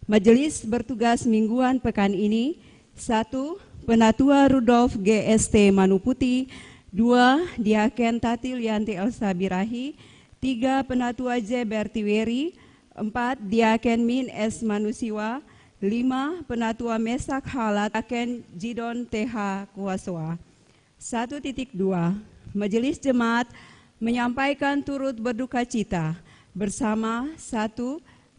Majelis bertugas mingguan pekan ini: 1. Penatua Rudolf GST Manuputi. 2. Diaken Tati Lianti Elsa Birahi. 3. Penatua J. Bertiweri. 4. Diaken Min S. Manusiwa. 5. Penatua Mesak Halat Diaken Jidon TH Kuaswa. 1.2. Majelis Jemaat menyampaikan turut berduka cita bersama 1.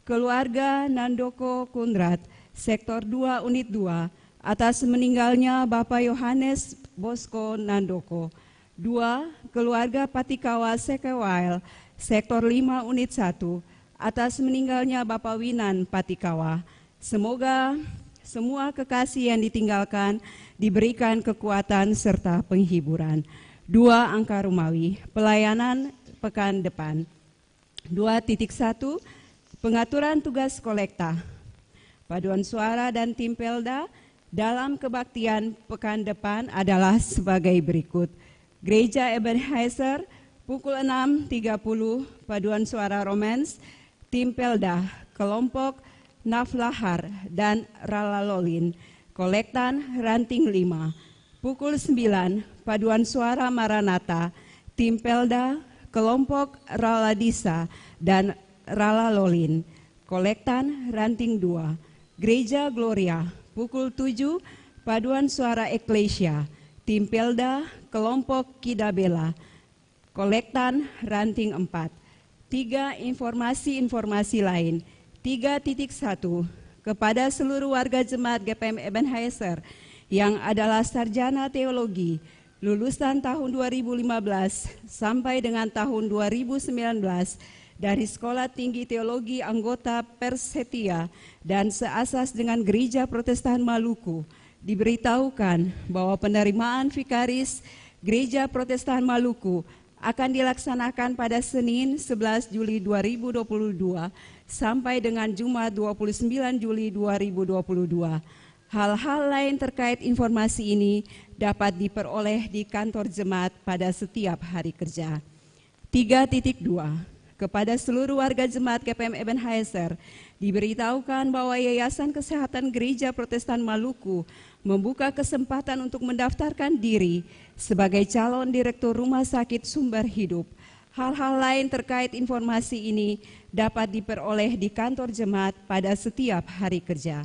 Keluarga Nandoko Kundrat, Sektor 2 Unit 2, atas meninggalnya Bapak Yohanes Bosko Nandoko. 2. Keluarga Patikawa Sekewail, Sektor 5 Unit 1, atas meninggalnya Bapak Winan Patikawa. Semoga semua kekasih yang ditinggalkan diberikan kekuatan serta penghiburan. 2. Angka Rumawi, pelayanan pekan depan. 2.1. Pengaturan tugas kolekta, paduan suara dan tim Pelda dalam kebaktian pekan depan adalah sebagai berikut. Gereja Ebenezer pukul 6.30 paduan suara Romans, tim Pelda, kelompok Naflahar dan Ralalolin, kolektan Ranting 5. Pukul 9 paduan suara Maranatha, tim Pelda, kelompok Raladisa dan Rala Lolin, kolektan Ranting 2. Gereja Gloria pukul 7 paduan suara Eklesia, tim Pelda, kelompok Kidabela, kolektan Ranting 4. 3. Informasi-informasi lain. 3.1. Kepada seluruh warga jemaat GPM Ebenezer yang adalah sarjana teologi lulusan tahun 2015 sampai dengan tahun 2019 dari Sekolah Tinggi Teologi anggota Persetia dan seasas dengan Gereja Protestan Maluku, diberitahukan bahwa penerimaan vikaris Gereja Protestan Maluku akan dilaksanakan pada Senin 11 Juli 2022 sampai dengan Jumat 29 Juli 2022. Hal-hal lain terkait informasi ini dapat diperoleh di kantor jemaat pada setiap hari kerja. 3.2. Kepada seluruh warga jemaat GPM Ebenezer diberitahukan bahwa Yayasan Kesehatan Gereja Protestan Maluku membuka kesempatan untuk mendaftarkan diri sebagai calon direktur Rumah Sakit Sumber Hidup. Hal-hal lain terkait informasi ini dapat diperoleh di kantor jemaat pada setiap hari kerja.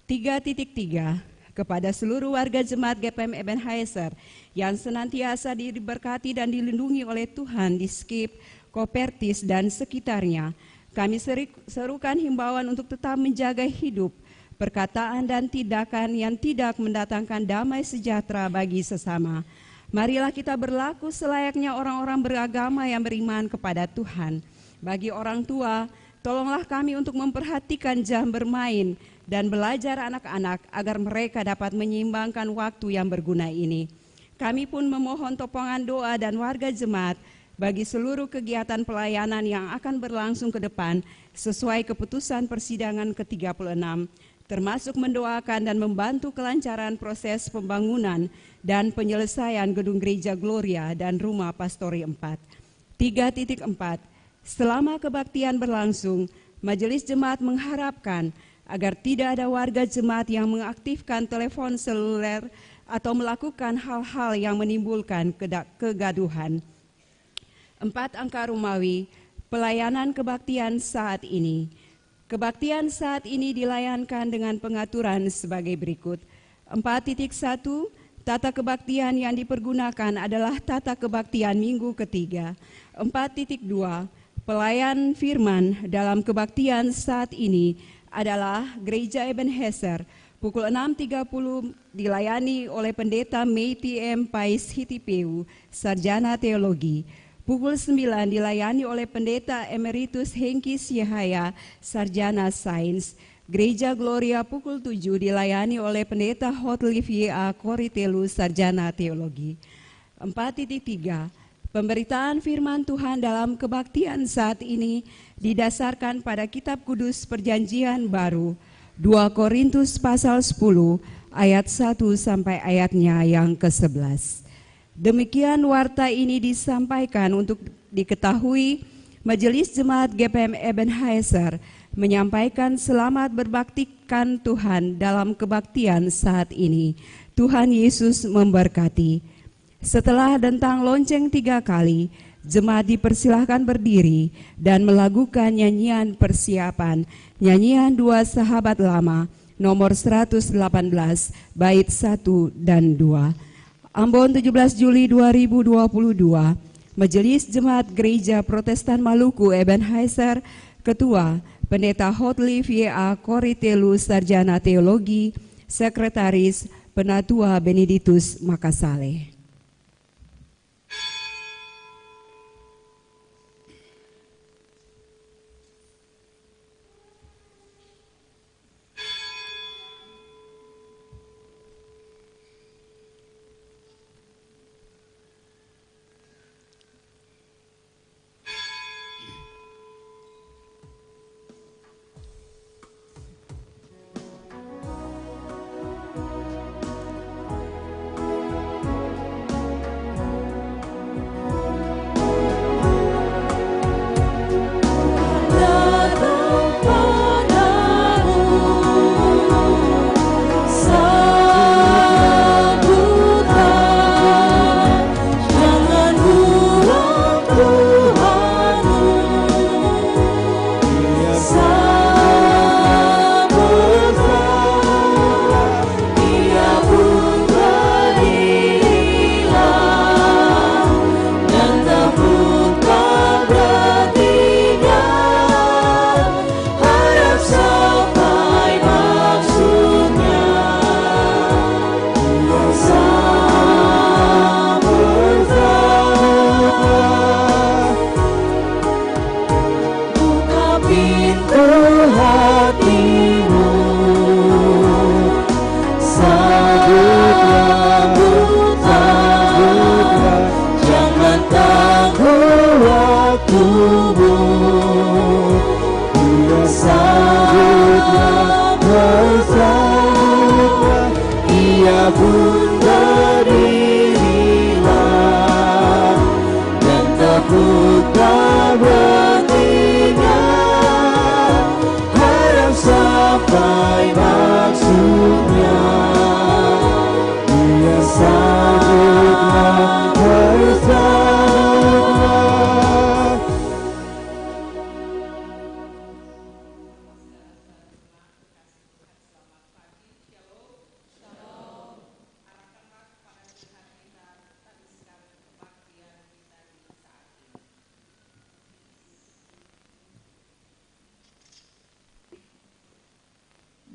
3.3. Kepada seluruh warga jemaat GPM Ebenezer yang senantiasa diberkati dan dilindungi oleh Tuhan di Skip, Kopertis dan sekitarnya, kami serukan himbauan untuk tetap menjaga hidup, perkataan dan tindakan yang tidak mendatangkan damai sejahtera bagi sesama. Marilah kita berlaku selayaknya orang-orang beragama yang beriman kepada Tuhan. Bagi orang tua, tolonglah kami untuk memperhatikan jam bermain dan belajar anak-anak agar mereka dapat menyeimbangkan waktu yang berguna ini. Kami pun memohon topangan doa dan warga jemaat bagi seluruh kegiatan pelayanan yang akan berlangsung ke depan sesuai keputusan persidangan ke-36, termasuk mendoakan dan membantu kelancaran proses pembangunan dan penyelesaian gedung Gereja Gloria dan Rumah Pastori 4. 3.4. Selama kebaktian berlangsung, Majelis Jemaat mengharapkan agar tidak ada warga jemaat yang mengaktifkan telepon seluler atau melakukan hal-hal yang menimbulkan kegaduhan. 4. Angka Rumawi, pelayanan kebaktian saat ini. Kebaktian saat ini dilayankan dengan pengaturan sebagai berikut. 4.1. Tata kebaktian yang dipergunakan adalah tata kebaktian minggu ketiga. 4.2. Pelayan firman dalam kebaktian saat ini adalah Gereja Ebenezer. Pukul 6.30 dilayani oleh Pendeta Meiti M. Pais Hitipeu, Sarjana Teologi. Pukul 9 dilayani oleh Pendeta Emeritus Henkis Yahaya, Sarjana Sains. Gereja Gloria pukul 7 dilayani oleh Pendeta Hotlivier A. Koritelu, Sarjana Teologi. 4.3. Pemberitaan firman Tuhan dalam kebaktian saat ini didasarkan pada Kitab Kudus Perjanjian Baru, 2 Korintus pasal 10 ayat 1 sampai ayatnya yang ke-11. Demikian warta ini disampaikan untuk diketahui Majelis Jemaat GPM Ebenezer menyampaikan selamat berbaktikan Tuhan dalam kebaktian saat ini. Tuhan Yesus memberkati. Setelah dentang lonceng 3 kali, jemaat dipersilahkan berdiri dan melakukan nyanyian persiapan, nyanyian 2 Sahabat Lama, nomor 118, bait 1 dan 2. Ambon 17 Juli 2022, Majelis Jemaat Gereja Protestan Maluku Ebenezer, Ketua Pendeta Hotliff Y.A. Koritelu Sarjana Teologi, Sekretaris Penatua Benedictus Makasale.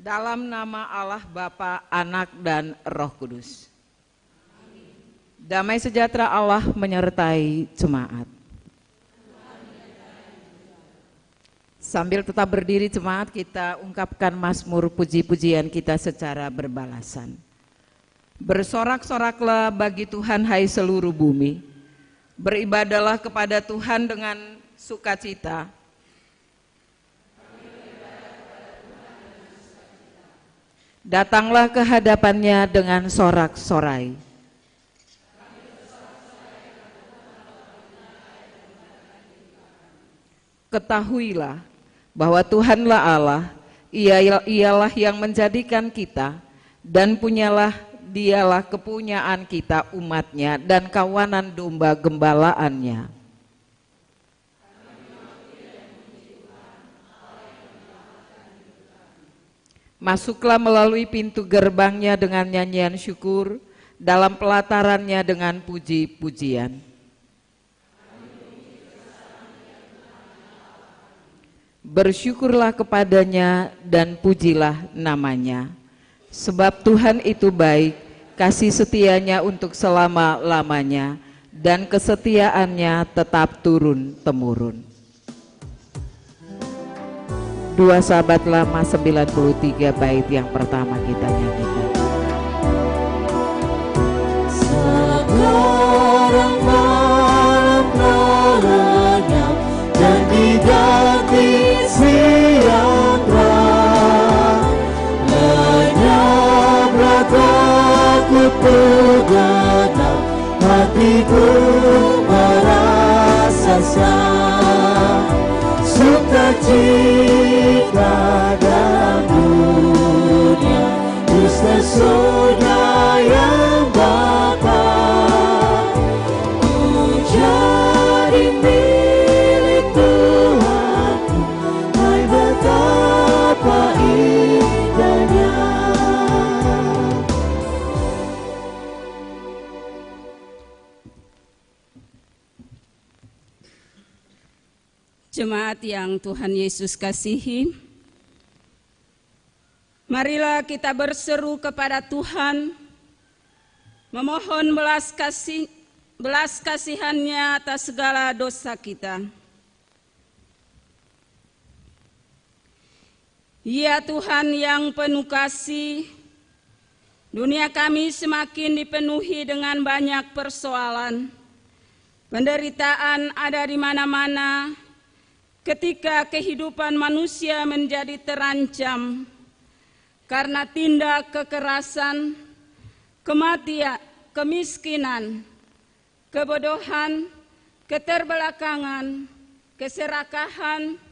Dalam nama Allah Bapa, Anak, dan Roh Kudus. Damai sejahtera Allah menyertai jemaat. Sambil tetap berdiri jemaat, kita ungkapkan mazmur puji-pujian kita secara berbalasan. Bersorak-soraklah bagi Tuhan hai seluruh bumi. Beribadahlah kepada Tuhan dengan sukacita. Datanglah ke hadapannya dengan sorak-sorai. Ketahuilah bahwa Tuhanlah Allah, Ialah yang menjadikan kita, dan dialah kepunyaan kita umatnya dan kawanan domba gembalaannya. Masuklah melalui pintu gerbangnya dengan nyanyian syukur, dalam pelatarannya dengan puji-pujian. Bersyukurlah kepadanya dan pujilah namanya. Sebab Tuhan itu baik, kasih setianya untuk selama-lamanya, dan kesetiaannya tetap turun-temurun. 2 Sahabat Lama 93 bait yang pertama kita nyanyikan. Sekarang malam raranya dan diganti siang terang, lenyaplah takut begadang, hatiku merasa senang, sukacita Jemaat yang Tuhan Yesus kasihi, marilah kita berseru kepada Tuhan, memohon belas kasihan-Nya atas segala dosa kita. Ya Tuhan yang penuh kasih, dunia kami semakin dipenuhi dengan banyak persoalan. Penderitaan ada di mana-mana ketika kehidupan manusia menjadi terancam karena tindak kekerasan, kematian, kemiskinan, kebodohan, keterbelakangan, keserakahan,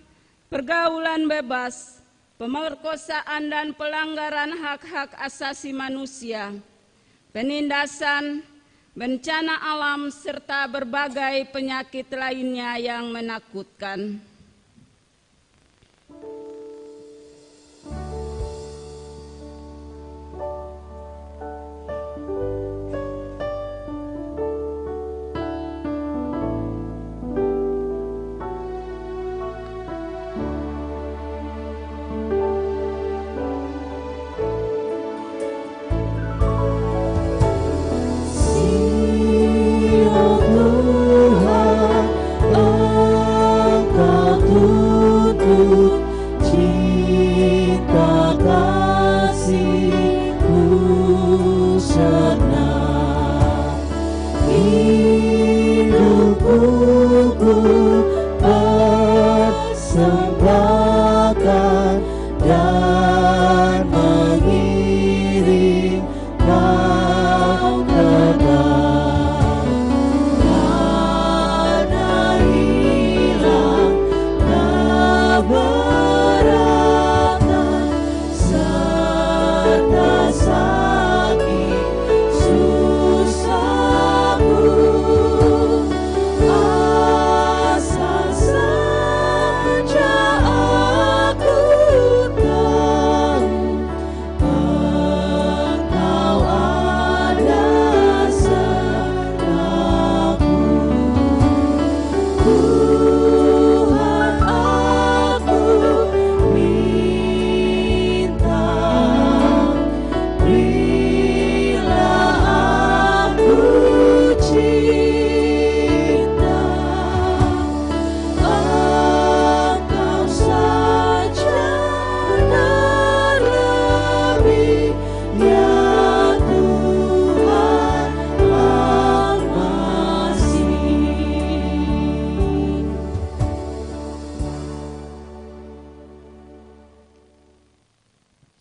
pergaulan bebas, pemerkosaan dan pelanggaran hak-hak asasi manusia, penindasan, bencana alam, serta berbagai penyakit lainnya yang menakutkan.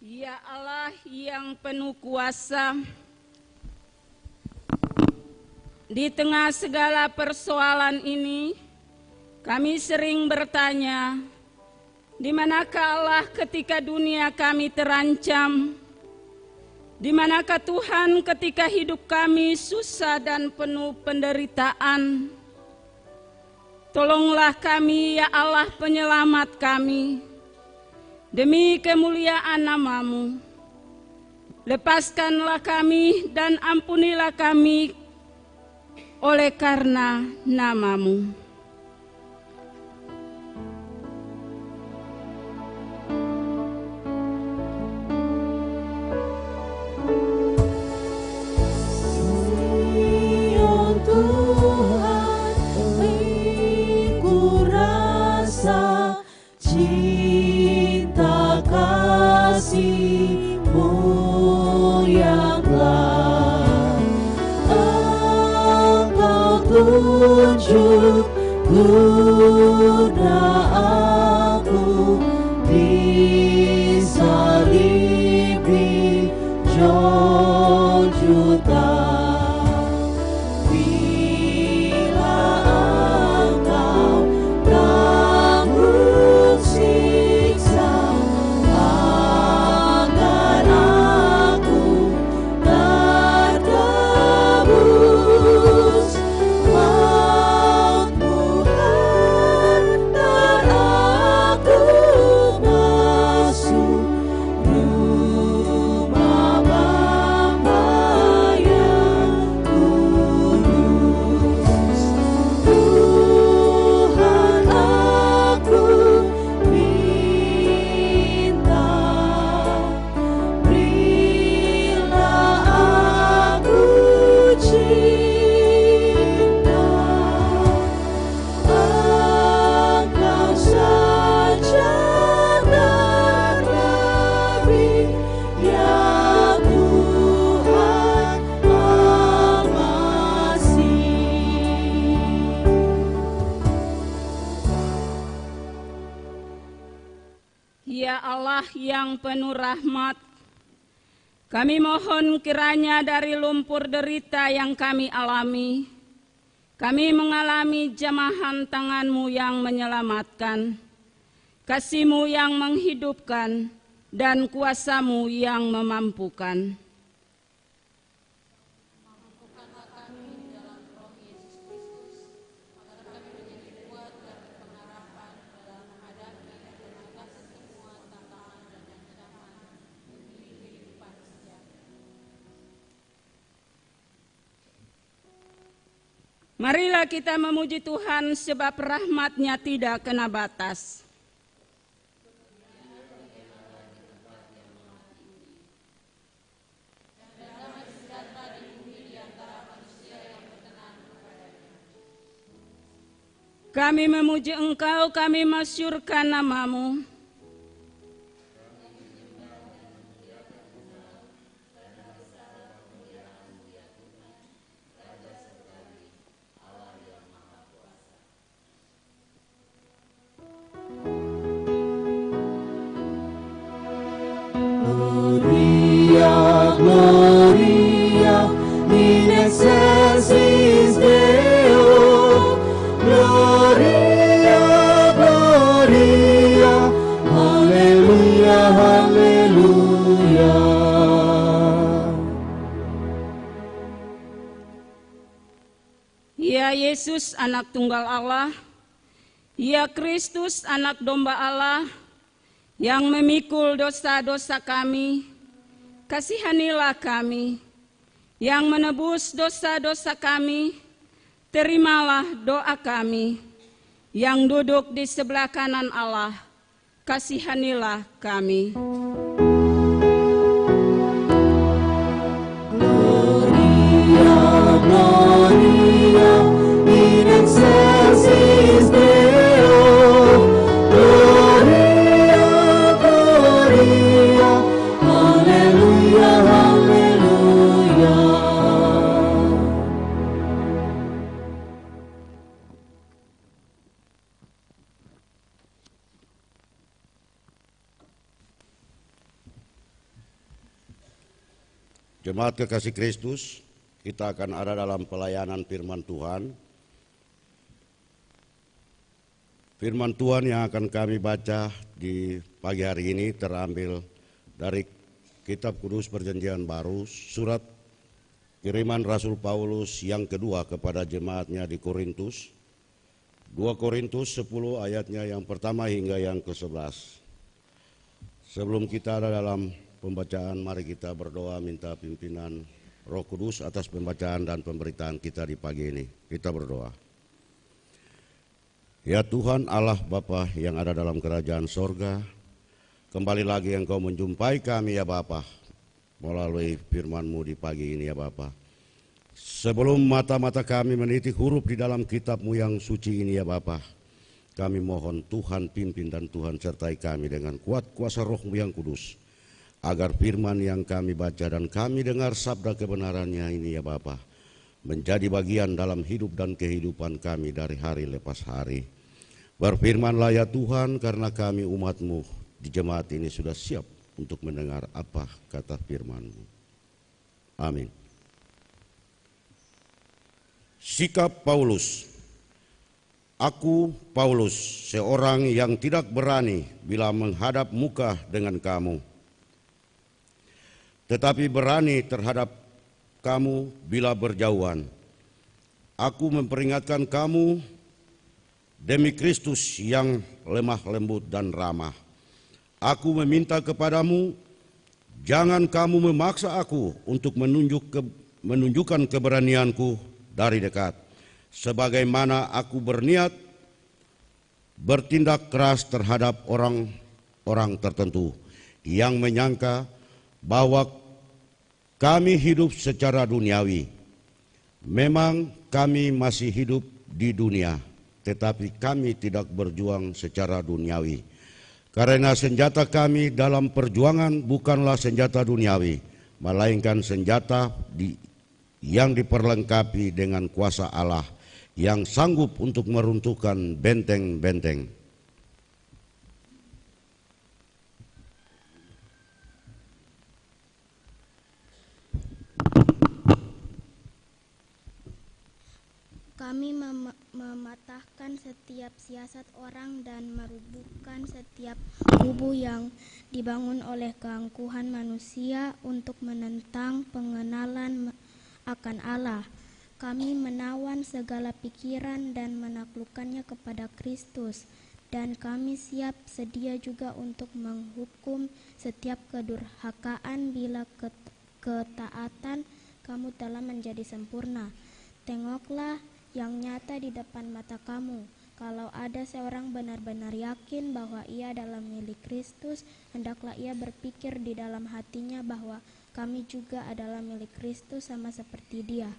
Ya Allah yang penuh kuasa, di tengah segala persoalan ini, kami sering bertanya, di manakah Allah ketika dunia kami terancam? Di manakah Tuhan ketika hidup kami susah dan penuh penderitaan? Tolonglah kami ya Allah penyelamat kami, demi kemuliaan nama-Mu. Lepaskanlah kami dan ampunilah kami oleh karena nama-Mu. Tunjuk guna aku disalibi Golgota. Bila Engkau tanggung siksa agar aku tertebus, makmuran dan yang penuh rahmat, kami mohon kiranya dari lumpur derita yang kami alami, kami mengalami jamahan tangan-Mu yang menyelamatkan, kasih-Mu yang menghidupkan, dan kuasa-Mu yang memampukan. Marilah kita memuji Tuhan sebab rahmat-Nya tidak kena batas. Kami memuji Engkau, kami masyurkan nama-Mu. Gloria, Gloria, in excelsis Deo. Gloria, Gloria, Haleluya, Haleluya. Ya Yesus, anak tunggal Allah, ya Kristus, anak domba Allah, yang memikul dosa-dosa kami, kasihanilah kami. Yang menebus dosa-dosa kami, terimalah doa kami. Yang duduk di sebelah kanan Allah, kasihanilah kami. Gloria, Gloria, in excelsis Deo. Gloria, Gloria, Haleluya, Haleluya. Jemaat kekasih Kristus, kita akan ada dalam pelayanan firman Tuhan. Firman Tuhan yang akan kami baca di pagi hari ini terambil dari Kitab Kudus Perjanjian Baru, surat kiriman Rasul Paulus yang kedua kepada jemaatnya di Korintus, 2 Korintus 10 ayatnya yang pertama hingga yang ke-11. Sebelum kita ada dalam pembacaan, mari kita berdoa minta pimpinan Roh Kudus atas pembacaan dan pemberitaan kita di pagi ini. Kita berdoa. Ya Tuhan Allah Bapa yang ada dalam kerajaan sorga, kembali lagi Engkau menjumpai kami ya Bapa melalui firman-Mu di pagi ini ya Bapa. Sebelum mata-mata kami meniti huruf di dalam kitab-Mu yang suci ini ya Bapa, kami mohon Tuhan pimpin dan Tuhan sertai kami dengan kuat kuasa Roh-Mu yang kudus, agar firman yang kami baca dan kami dengar sabda kebenarannya ini ya Bapa, menjadi bagian dalam hidup dan kehidupan kami dari hari lepas hari. Berfirmanlah ya Tuhan, karena kami umat-Mu di jemaat ini sudah siap untuk mendengar apa kata firman-Mu. Amin. Sikap Paulus. Aku Paulus, seorang yang tidak berani bila menghadap muka dengan kamu, tetapi berani terhadap kamu bila berjauhan. Aku memperingatkan kamu demi Kristus yang lemah lembut dan ramah. Aku meminta kepadamu, jangan kamu memaksa aku untuk menunjukkan keberanianku dari dekat, sebagaimana aku berniat bertindak keras terhadap orang-orang tertentu yang menyangka bahwa kami hidup secara duniawi. Memang kami masih hidup di dunia, tetapi kami tidak berjuang secara duniawi. Karena senjata kami dalam perjuangan bukanlah senjata duniawi, melainkan senjata yang diperlengkapi dengan kuasa Allah yang sanggup untuk meruntuhkan benteng-benteng. setiap siasat orang dan merubuhkan setiap kubu yang dibangun oleh keangkuhan manusia untuk menentang pengenalan akan Allah. Kami menawan segala pikiran dan menaklukkannya kepada Kristus, dan kami siap sedia juga untuk menghukum setiap kedurhakaan bila ketaatan kamu telah menjadi sempurna. Tengoklah yang nyata di depan mata kamu. Kalau ada seorang benar-benar yakin bahwa ia adalah milik Kristus, hendaklah ia berpikir di dalam hatinya bahwa kami juga adalah milik Kristus sama seperti Dia.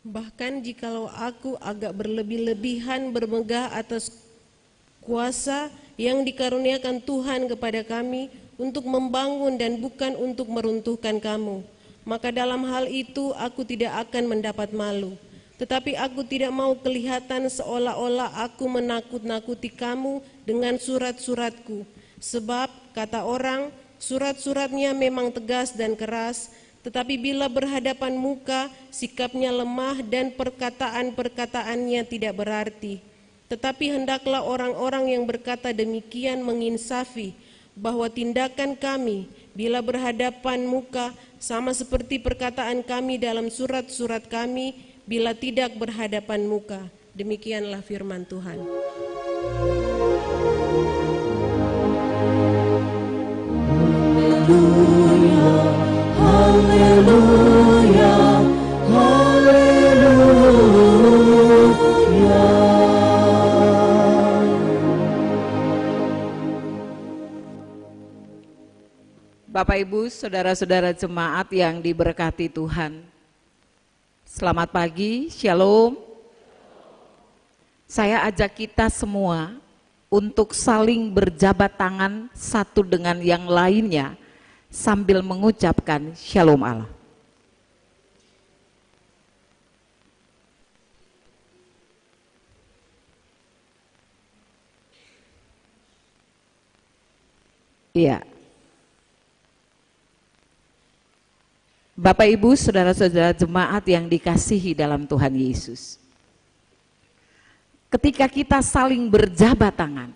Bahkan jikalau aku agak berlebih-lebihan bermegah atas kuasa yang dikaruniakan Tuhan kepada kami untuk membangun dan bukan untuk meruntuhkan kamu, maka dalam hal itu aku tidak akan mendapat malu. Tetapi aku tidak mau kelihatan seolah-olah aku menakut-nakuti kamu dengan surat-suratku. Sebab, kata orang, surat-suratnya memang tegas dan keras, tetapi bila berhadapan muka, sikapnya lemah dan perkataan-perkataannya tidak berarti. Tetapi hendaklah orang-orang yang berkata demikian menginsafi bahwa tindakan kami bila berhadapan muka sama seperti perkataan kami dalam surat-surat kami bila tidak berhadapan muka. Demikianlah firman Tuhan. Haleluya, haleluya. Bapak Ibu, saudara-saudara jemaat yang diberkati Tuhan. Selamat pagi, Shalom. Saya ajak kita semua untuk saling berjabat tangan satu dengan yang lainnya sambil mengucapkan Shalom Allah. Iya. Bapak Ibu, saudara-saudara jemaat yang dikasihi dalam Tuhan Yesus. Ketika kita saling berjabat tangan,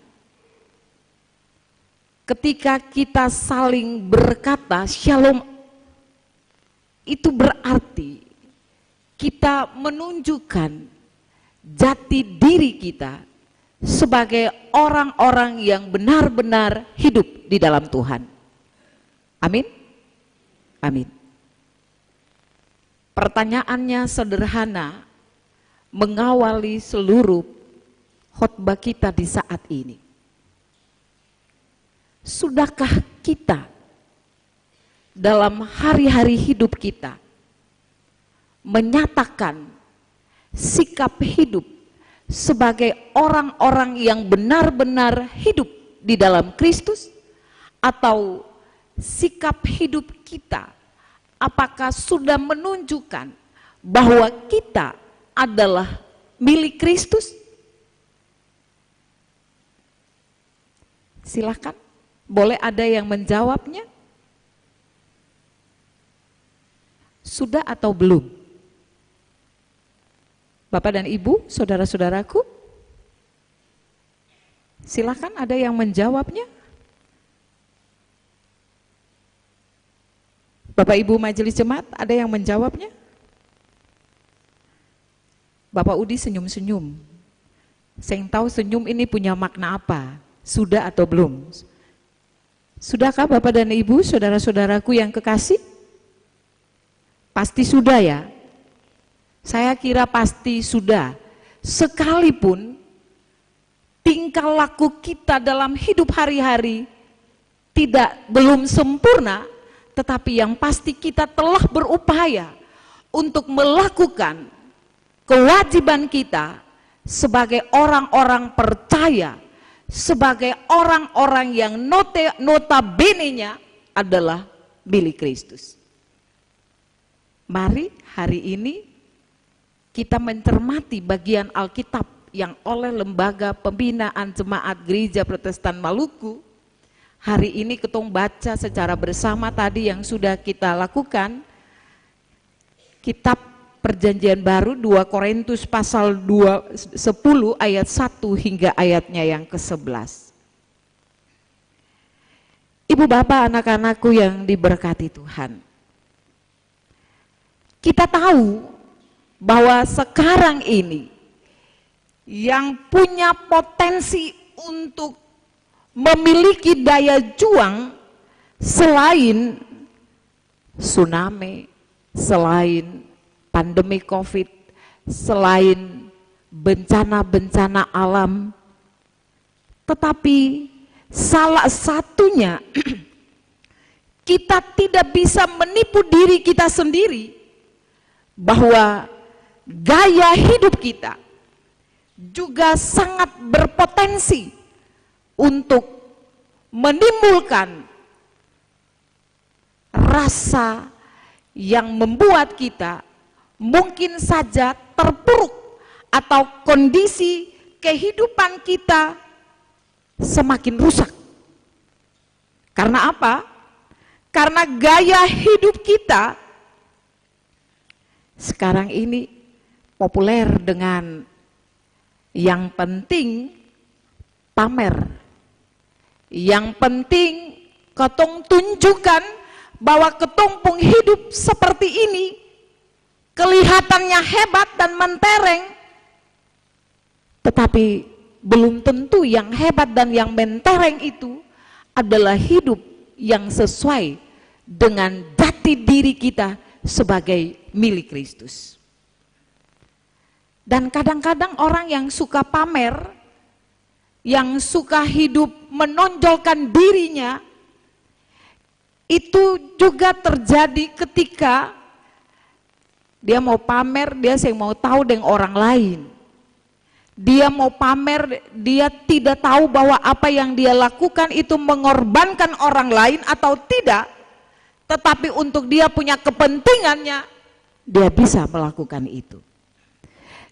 ketika kita saling berkata Shalom, itu berarti kita menunjukkan jati diri kita sebagai orang-orang yang benar-benar hidup di dalam Tuhan. Amin? Amin. Pertanyaannya sederhana, mengawali seluruh khotbah kita di saat ini. Sudahkah kita dalam hari-hari hidup kita menyatakan sikap hidup sebagai orang-orang yang benar-benar hidup di dalam Kristus, atau sikap hidup kita apakah sudah menunjukkan bahwa kita adalah milik Kristus? Silakan, boleh ada yang menjawabnya? Sudah atau belum? Bapak dan Ibu, saudara-saudaraku, silakan ada yang menjawabnya. Bapak Ibu Majelis Jemaat, ada yang menjawabnya? Bapak Udi senyum-senyum. Saya tahu senyum ini punya makna apa? Sudah atau belum? Sudahkah Bapak dan Ibu, saudara-saudaraku yang kekasih? Pasti sudah ya? Saya kira pasti sudah. Sekalipun tingkah laku kita dalam hidup hari-hari belum sempurna, tetapi yang pasti kita telah berupaya untuk melakukan kewajiban kita sebagai orang-orang percaya, sebagai orang-orang yang notabene-nya adalah milik Kristus. Mari hari ini kita mencermati bagian Alkitab yang oleh Lembaga Pembinaan Jemaat Gereja Protestan Maluku hari ini ketong baca secara bersama tadi yang sudah kita lakukan, kitab Perjanjian Baru 2 Korintus pasal 10 ayat 1 hingga ayatnya yang ke-11. Ibu bapak anak-anakku yang diberkati Tuhan, kita tahu bahwa sekarang ini yang punya potensi untuk memiliki daya juang selain tsunami, selain pandemi COVID, selain bencana-bencana alam, tetapi salah satunya kita tidak bisa menipu diri kita sendiri bahwa gaya hidup kita juga sangat berpotensi untuk menimbulkan rasa yang membuat kita mungkin saja terpuruk atau kondisi kehidupan kita semakin rusak. Karena apa? Karena gaya hidup kita sekarang ini populer dengan yang penting pamer, yang penting ketong tunjukkan bahwa ketong pun hidup seperti ini, kelihatannya hebat dan mentereng, tetapi belum tentu yang hebat dan yang mentereng itu adalah hidup yang sesuai dengan jati diri kita sebagai milik Kristus. Dan kadang-kadang orang yang suka pamer, yang suka hidup menonjolkan dirinya, itu juga terjadi ketika dia mau pamer, dia mau tahu dengan orang lain. Dia mau pamer, dia tidak tahu bahwa apa yang dia lakukan itu mengorbankan orang lain atau tidak, tetapi untuk dia punya kepentingannya, dia bisa melakukan itu.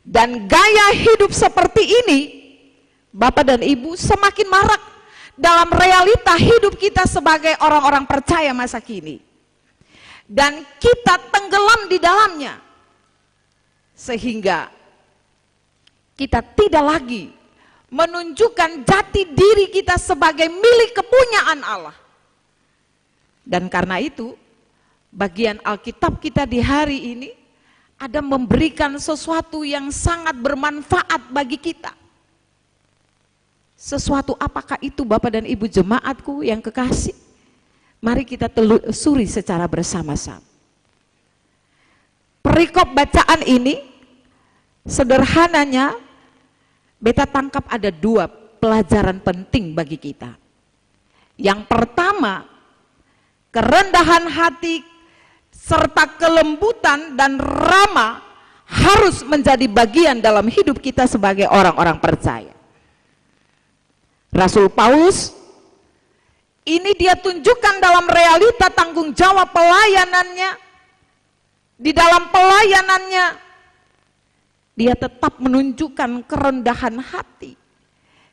Dan gaya hidup seperti ini, Bapak dan Ibu, semakin marak dalam realita hidup kita sebagai orang-orang percaya masa kini. Dan kita tenggelam di dalamnya, sehingga kita tidak lagi menunjukkan jati diri kita sebagai milik kepunyaan Allah. Dan karena itu, bagian Alkitab kita di hari ini ada memberikan sesuatu yang sangat bermanfaat bagi kita. Sesuatu apakah itu Bapak dan Ibu jemaatku yang kekasih? Mari kita telusuri secara bersama-sama. Perikop bacaan ini sederhananya beta tangkap ada dua pelajaran penting bagi kita. Yang pertama, kerendahan hati serta kelembutan dan ramah harus menjadi bagian dalam hidup kita sebagai orang-orang percaya. Rasul Paulus ini dia tunjukkan dalam realita tanggung jawab pelayanannya. Di dalam pelayanannya dia tetap menunjukkan kerendahan hati.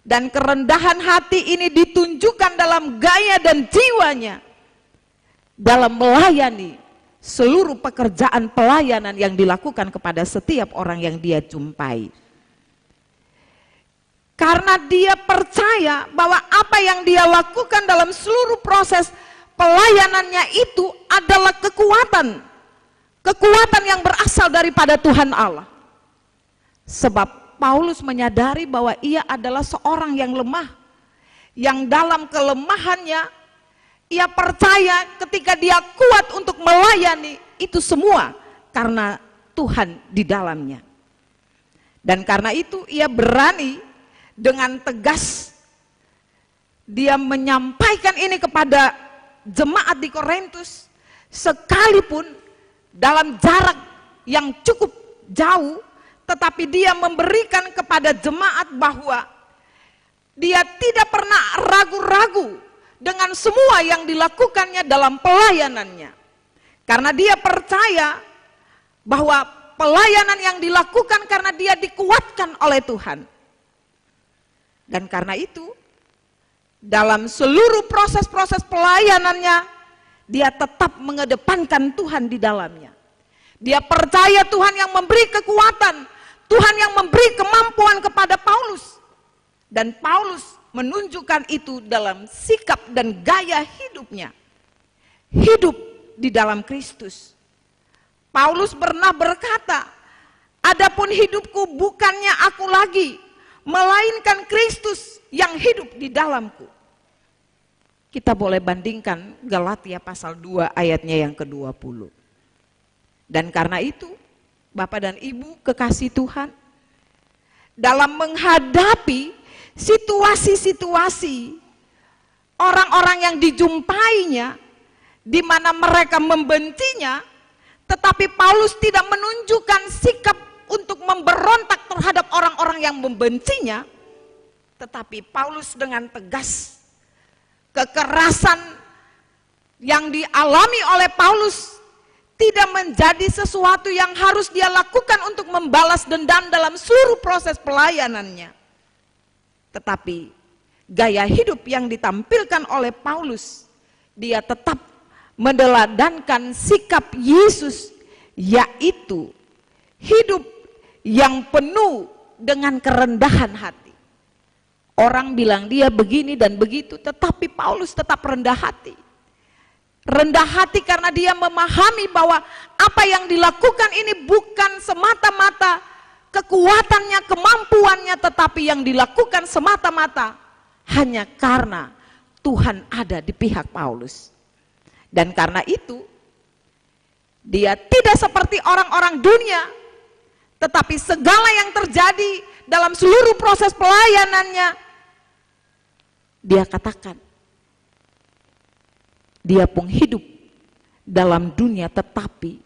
Dan kerendahan hati ini ditunjukkan dalam gaya dan jiwanya dalam melayani seluruh pekerjaan pelayanan yang dilakukan kepada setiap orang yang dia jumpai. Karena dia percaya bahwa apa yang dia lakukan dalam seluruh proses pelayanannya itu adalah kekuatan yang berasal daripada Tuhan Allah. Sebab Paulus menyadari bahwa ia adalah seorang yang lemah, yang dalam kelemahannya ia percaya ketika dia kuat untuk melayani itu semua karena Tuhan di dalamnya. Dan karena itu ia berani dengan tegas dia menyampaikan ini kepada jemaat di Korintus, sekalipun dalam jarak yang cukup jauh, tetapi dia memberikan kepada jemaat bahwa dia tidak pernah ragu-ragu dengan semua yang dilakukannya dalam pelayanannya. Karena dia percaya bahwa pelayanan yang dilakukan karena dia dikuatkan oleh Tuhan. Dan karena itu dalam seluruh proses-proses pelayanannya, dia tetap mengedepankan Tuhan di dalamnya. Dia percaya Tuhan yang memberi kekuatan, Tuhan yang memberi kemampuan kepada Paulus. Dan Paulus menunjukkan itu dalam sikap dan gaya hidupnya. Hidup di dalam Kristus. Paulus pernah berkata, "Adapun hidupku bukannya aku lagi, melainkan Kristus yang hidup di dalamku." Kita boleh bandingkan Galatia pasal 2 ayatnya yang ke-20. Dan karena itu, Bapak dan Ibu kekasih Tuhan, dalam menghadapi situasi-situasi orang-orang yang dijumpainya, di mana mereka membencinya, tetapi Paulus tidak menunjukkan sikap untuk memberontak terhadap orang-orang yang membencinya, tetapi Paulus dengan tegas, kekerasan yang dialami oleh Paulus tidak menjadi sesuatu yang harus dia lakukan untuk membalas dendam dalam seluruh proses pelayanannya. Tetapi gaya hidup yang ditampilkan oleh Paulus, dia tetap meneladankan sikap Yesus, yaitu hidup yang penuh dengan kerendahan hati. Orang bilang dia begini dan begitu, tetapi Paulus tetap rendah hati. Rendah hati karena dia memahami bahwa apa yang dilakukan ini bukan semata-mata kekuatannya, kemampuannya, tetapi yang dilakukan semata-mata hanya karena Tuhan ada di pihak Paulus. Dan karena itu dia tidak seperti orang-orang dunia, tetapi segala yang terjadi dalam seluruh proses pelayanannya, dia katakan dia pun hidup dalam dunia, tetapi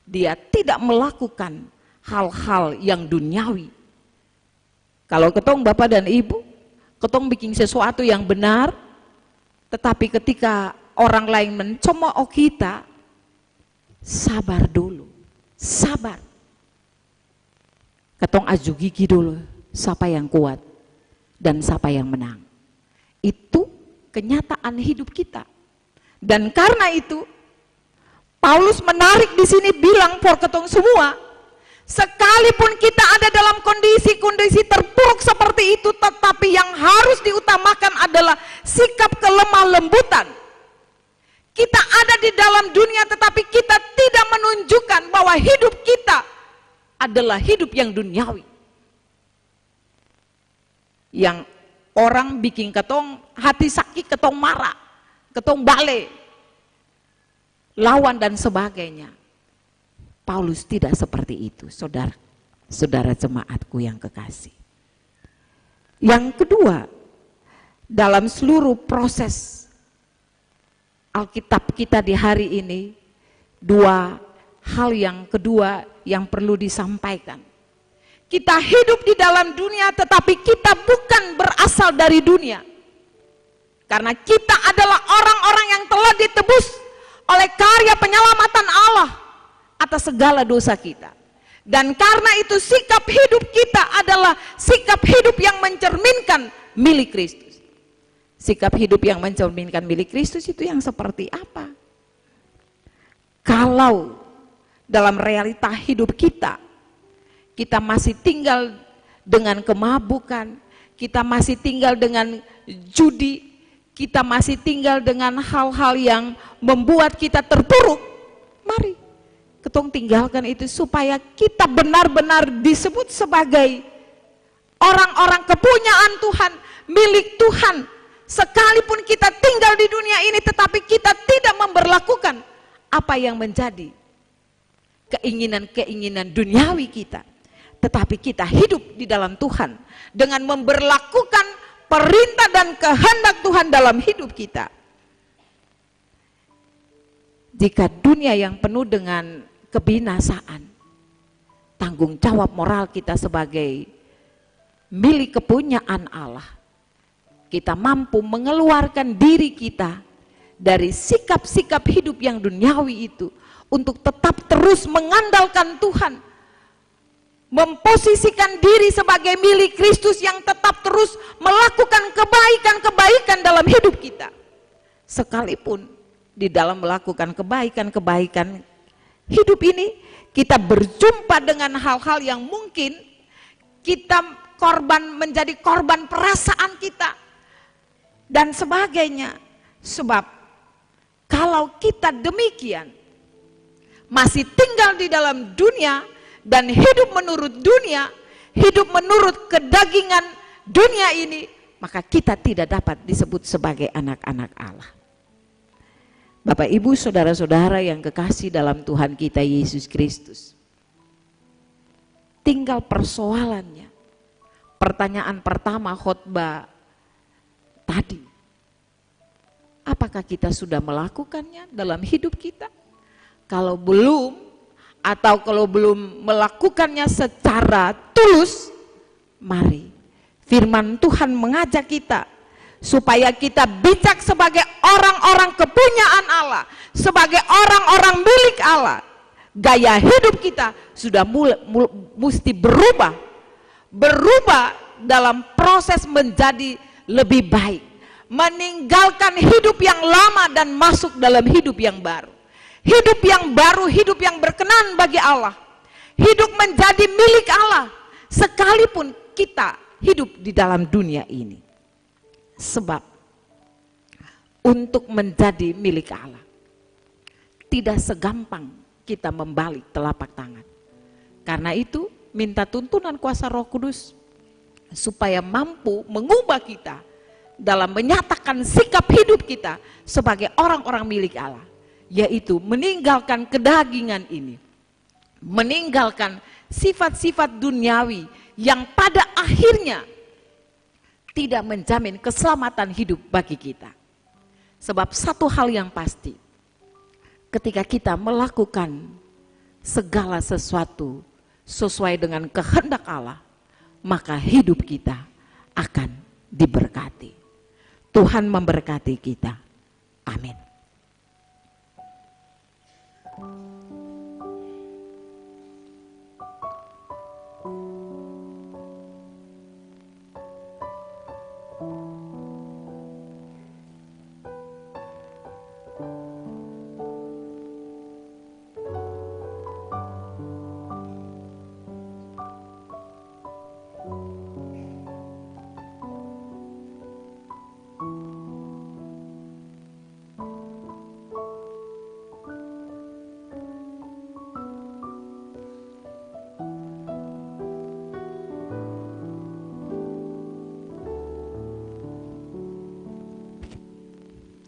dia tidak melakukan hal-hal yang duniawi. Kalau ketong Bapak dan Ibu, ketong bikin sesuatu yang benar, tetapi ketika orang lain mencemooh kita, sabar dulu, sabar. Ketong aju gigi dulu, siapa yang kuat dan siapa yang menang. Itu kenyataan hidup kita. Dan karena itu, Paulus menarik di sini bilang for ketong semua, sekalipun kita ada dalam kondisi-kondisi terpuruk seperti itu, tetapi yang harus diutamakan adalah sikap kelemah lembutan. Kita ada di dalam dunia, tetapi kita tidak menunjukkan bahwa hidup kita adalah hidup yang duniawi. Yang orang bikin ketong hati sakit, ketong marah, ketong balik, lawan dan sebagainya. Paulus tidak seperti itu, saudara, saudara jemaatku yang kekasih. Yang kedua, dalam seluruh proses Alkitab kita di hari ini, dua hal yang kedua yang perlu disampaikan. Kita hidup di dalam dunia, tetapi kita bukan berasal dari dunia. Karena kita adalah orang-orang yang telah ditebus oleh karya penyelamatan Allah atas segala dosa kita. Dan karena itu sikap hidup kita adalah sikap hidup yang mencerminkan milik Kristus. Sikap hidup yang mencerminkan milik Kristus itu yang seperti apa? Kalau dalam realita hidup kita, kita masih tinggal dengan kemabukan, kita masih tinggal dengan judi, kita masih tinggal dengan hal-hal yang membuat kita terpuruk, mari ketong tinggalkan itu supaya kita benar-benar disebut sebagai orang-orang kepunyaan Tuhan, milik Tuhan. Sekalipun kita tinggal di dunia ini, tetapi kita tidak memberlakukan apa yang menjadi keinginan-keinginan duniawi kita, tetapi kita hidup di dalam Tuhan dengan memberlakukan perintah dan kehendak Tuhan dalam hidup kita. Jika dunia yang penuh dengan kebinasaan, tanggung jawab moral kita sebagai milik kepunyaan Allah, kita mampu mengeluarkan diri kita dari sikap-sikap hidup yang duniawi itu untuk tetap terus mengandalkan Tuhan, memposisikan diri sebagai milik Kristus yang tetap terus melakukan kebaikan-kebaikan dalam hidup kita. Sekalipun di dalam melakukan kebaikan-kebaikan hidup ini, kita berjumpa dengan hal-hal yang mungkin kita menjadi korban perasaan kita dan sebagainya. Sebab kalau kita demikian masih tinggal di dalam dunia dan hidup menurut dunia, hidup menurut kedagingan dunia ini, maka kita tidak dapat disebut sebagai anak-anak Allah. Bapak, Ibu, saudara-saudara yang kekasih dalam Tuhan kita Yesus Kristus, tinggal persoalannya. Pertanyaan pertama khotbah tadi, apakah kita sudah melakukannya dalam hidup kita? Kalau belum, atau kalau belum melakukannya secara tulus, mari firman Tuhan mengajak kita supaya kita bijak sebagai orang-orang kepunyaan Allah, sebagai orang-orang milik Allah. Gaya hidup kita sudah mesti berubah dalam proses menjadi lebih baik, meninggalkan hidup yang lama dan masuk dalam hidup yang baru. Hidup yang baru, hidup yang berkenan bagi Allah, hidup menjadi milik Allah, sekalipun kita hidup di dalam dunia ini. Sebab untuk menjadi milik Allah tidak segampang kita membalik telapak tangan. Karena itu minta tuntunan kuasa Roh Kudus supaya mampu mengubah kita dalam menyatakan sikap hidup kita sebagai orang-orang milik Allah, yaitu meninggalkan kedagingan ini, meninggalkan sifat-sifat duniawi yang pada akhirnya tidak menjamin keselamatan hidup bagi kita. Sebab satu hal yang pasti, ketika kita melakukan segala sesuatu sesuai dengan kehendak Allah, maka hidup kita akan diberkati. Tuhan memberkati kita. Amin.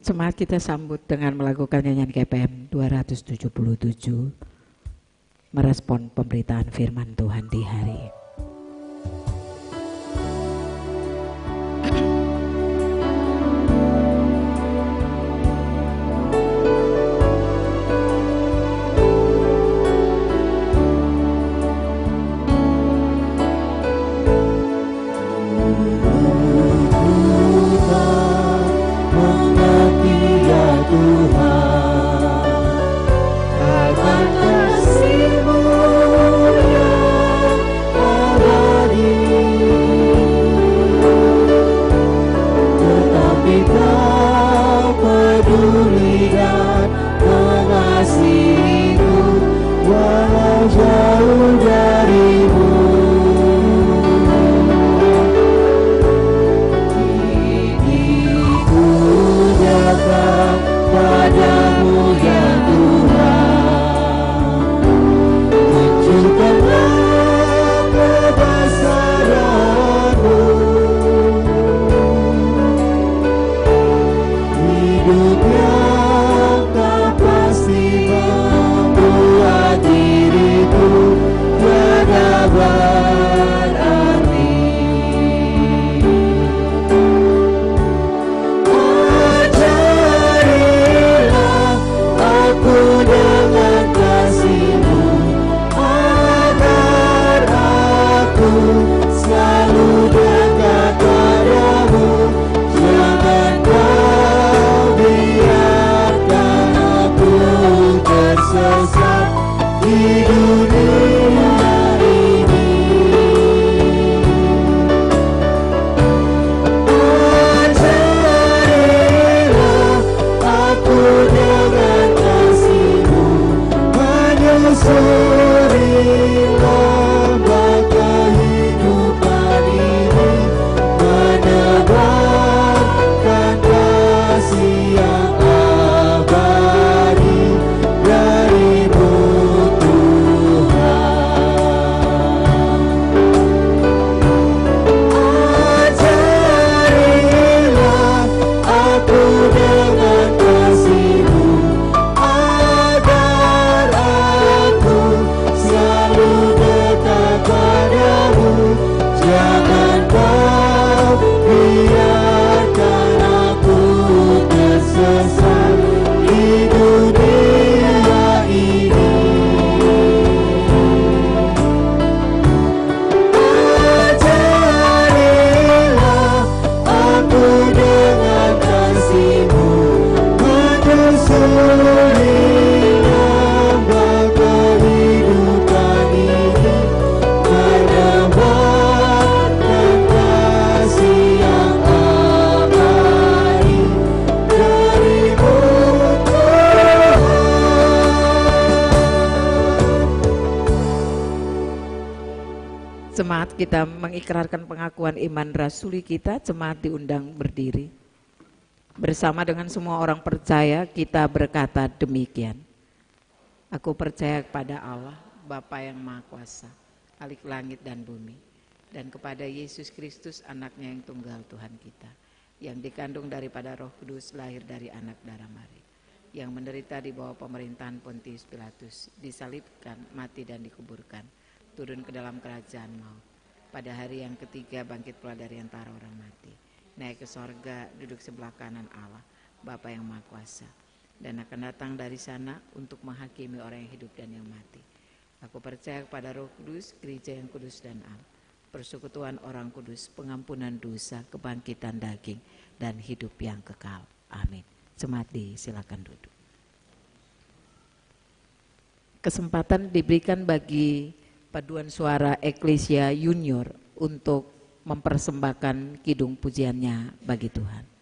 Jemaat kita sambut dengan melakukan nyanyian KPM 277, merespon pemberitaan firman Tuhan di hari ini. Tuhan, akan kasih-Mu yang saat kita mengikrarkan pengakuan iman rasuli kita, jemaat diundang berdiri. Bersama dengan semua orang percaya, kita berkata demikian. Aku percaya kepada Allah, Bapa yang Maha Kuasa, Khalik langit dan bumi, dan kepada Yesus Kristus, anaknya yang tunggal Tuhan kita, yang dikandung daripada Roh Kudus, lahir dari anak darah Maria, yang menderita di bawah pemerintahan Pontius Pilatus, disalibkan, mati dan dikuburkan, turun ke dalam kerajaan maut. Pada hari yang ketiga bangkit pula dari antara orang mati, naik ke sorga, duduk sebelah kanan Allah, Bapa yang Maha Kuasa, dan akan datang dari sana untuk menghakimi orang yang hidup dan yang mati. Aku percaya kepada Roh Kudus, gereja yang kudus dan am, persekutuan orang kudus, pengampunan dosa, kebangkitan daging, dan hidup yang kekal. Amin. Jemaat silakan duduk. Kesempatan diberikan bagi paduan suara Eklesia Junior untuk mempersembahkan kidung pujiannya bagi Tuhan.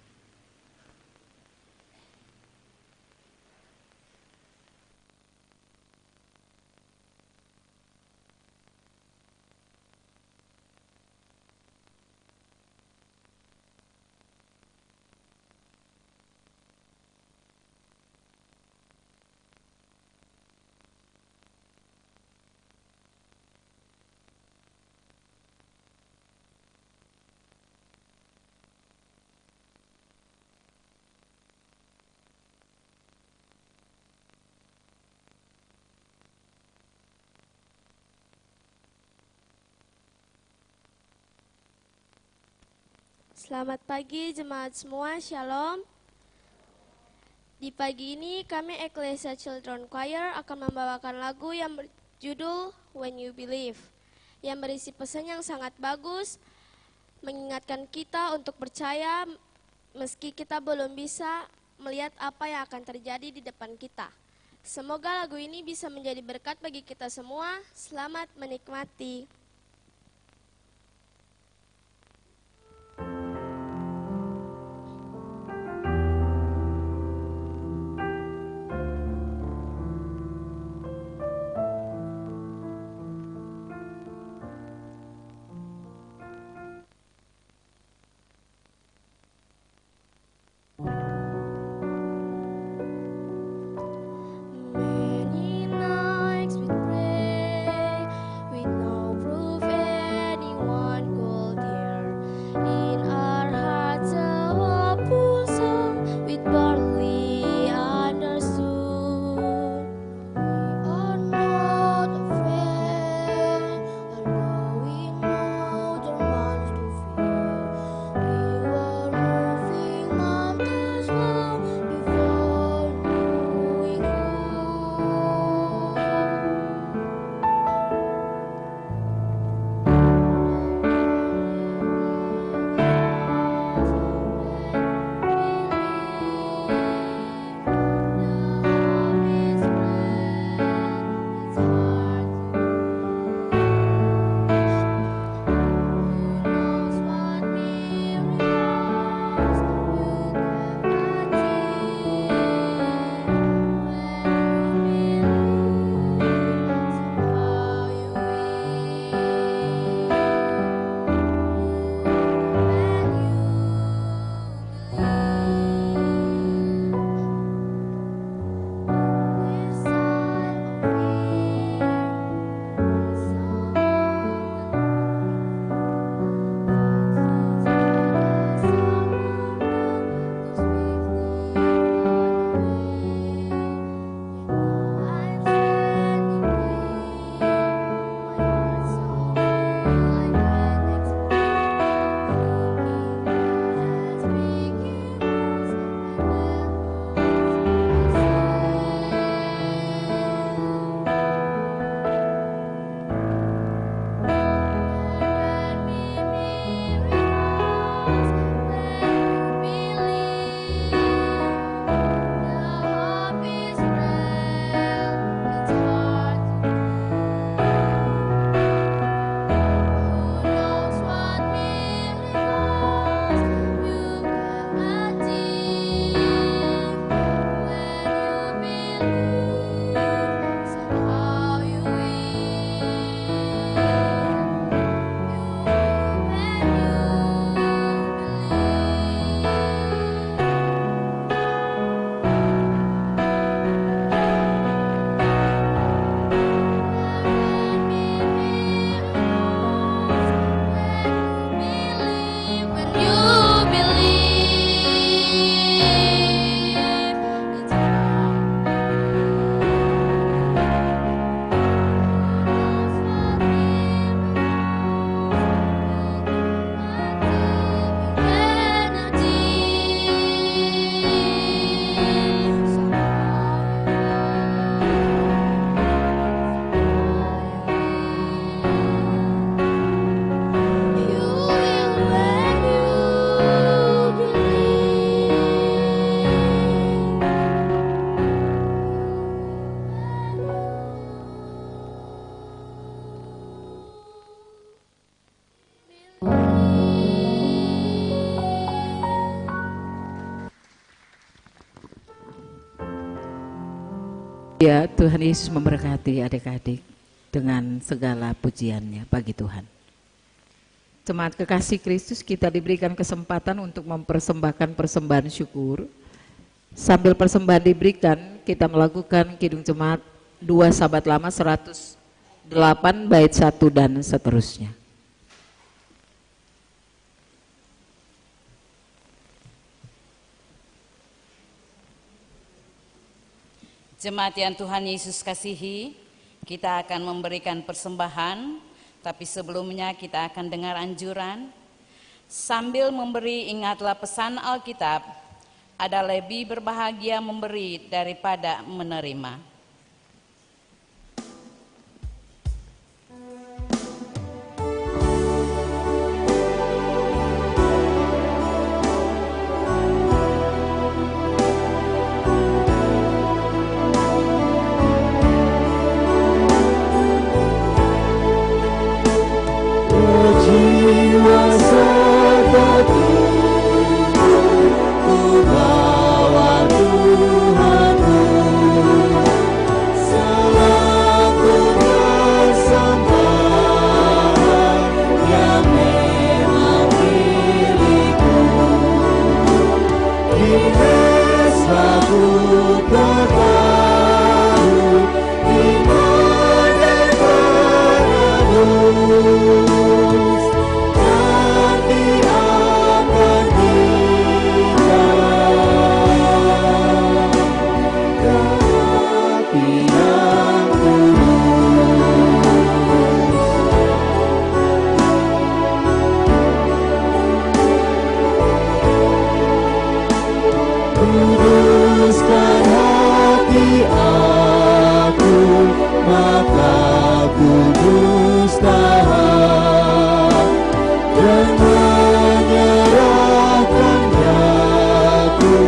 Selamat pagi jemaat semua, Shalom. Di pagi ini kami Ecclesia Children Choir akan membawakan lagu yang berjudul When You Believe, yang berisi pesan yang sangat bagus, mengingatkan kita untuk percaya meski kita belum bisa melihat apa yang akan terjadi di depan kita. Semoga lagu ini bisa menjadi berkat bagi kita semua. Selamat menikmati. Many nights we pray with no Ya, Tuhan Yesus memberkati adik-adik dengan segala pujiannya bagi Tuhan. Jemaat kekasih Kristus, kita diberikan kesempatan untuk mempersembahkan persembahan syukur. Sambil persembahan diberikan, kita melakukan Kidung Jemaat 2 Sahabat Lama 108 bait 1 dan seterusnya. Jemaat yang Tuhan Yesus kasihi, kita akan memberikan persembahan, tapi sebelumnya kita akan dengar anjuran. Sambil memberi, ingatlah pesan Alkitab, ada lebih berbahagia memberi daripada menerima. Jiwa sejati ku bawa Tuhanku, selaku persembahan yang memang milikku. Kini selaku terbaru iman dan penebus. Kuduskan hati aku, maka kuduslah dan menyerahkannya aku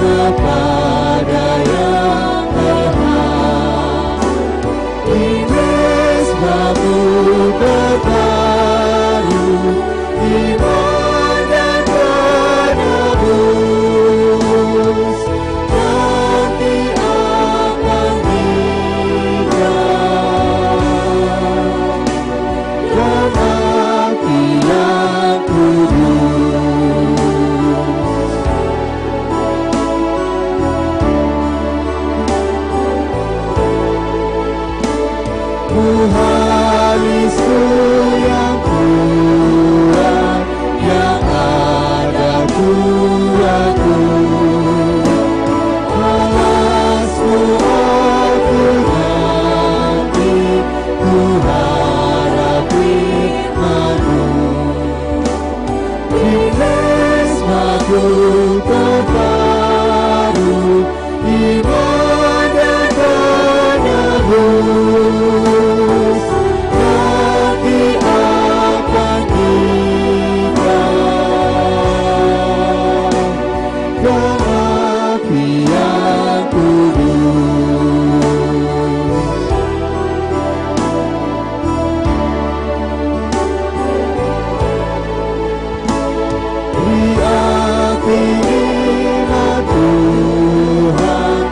kepada yang berhak. Ini sebabku terbaru iman dan penebus. Nanti akan dan hati yang kudus. Harisku yang kuat, yang ada Tuhanku. Halasku aku nanti, ku harap firman-Mu. Kini aku terbaru iman dan penebus. Nanti akan dan api yang kudus. Di api iman Tuhan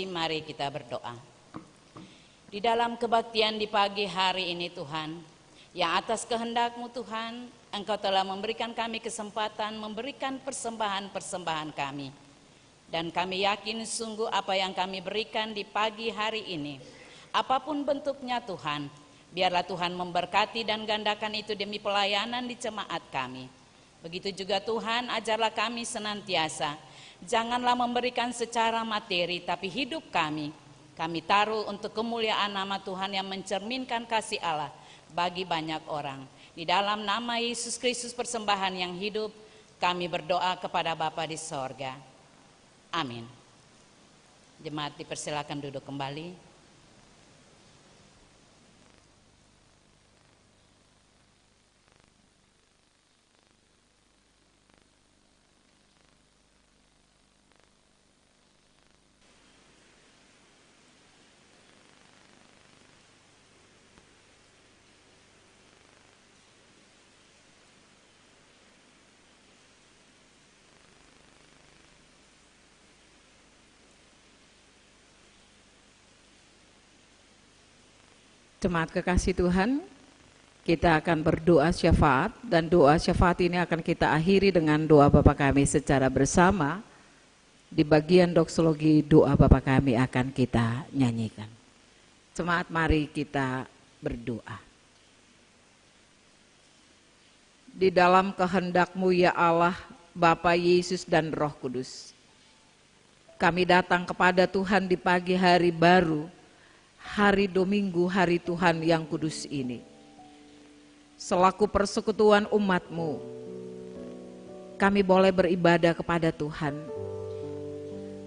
kasih, mari kita berdoa. Di dalam kebaktian di pagi hari ini Tuhan, yang atas kehendak-Mu Tuhan, Engkau telah memberikan kami kesempatan memberikan persembahan-persembahan kami. Dan kami yakin sungguh apa yang kami berikan di pagi hari ini, apapun bentuknya Tuhan, biarlah Tuhan memberkati dan gandakan itu demi pelayanan di jemaat kami. Begitu juga Tuhan, ajarlah kami senantiasa, janganlah memberikan secara materi, tapi hidup kami taruh untuk kemuliaan nama Tuhan yang mencerminkan kasih Allah bagi banyak orang. Di dalam nama Yesus Kristus persembahan yang hidup, kami berdoa kepada Bapa di sorga. Amin. Jemaat dipersilakan duduk kembali. Jemaat kekasih Tuhan, kita akan berdoa syafaat, dan doa syafaat ini akan kita akhiri dengan doa Bapa kami secara bersama. Di bagian doksologi doa Bapa kami akan kita nyanyikan. Jemaat, mari kita berdoa. Di dalam kehendak-Mu ya Allah, Bapa, Yesus dan Roh Kudus, kami datang kepada Tuhan di pagi hari baru, hari Dominggu, hari Tuhan yang kudus ini. Selaku persekutuan umat-Mu, kami boleh beribadah kepada Tuhan.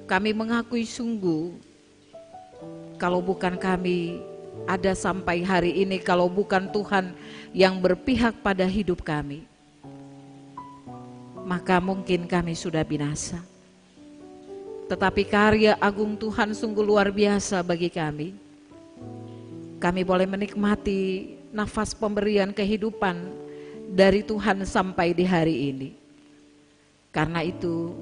Kami mengakui sungguh, kalau bukan kami ada sampai hari ini, kalau bukan Tuhan yang berpihak pada hidup kami, maka mungkin kami sudah binasa. Tetapi karya agung Tuhan sungguh luar biasa bagi kami. Kami boleh menikmati nafas pemberian kehidupan dari Tuhan sampai di hari ini. Karena itu,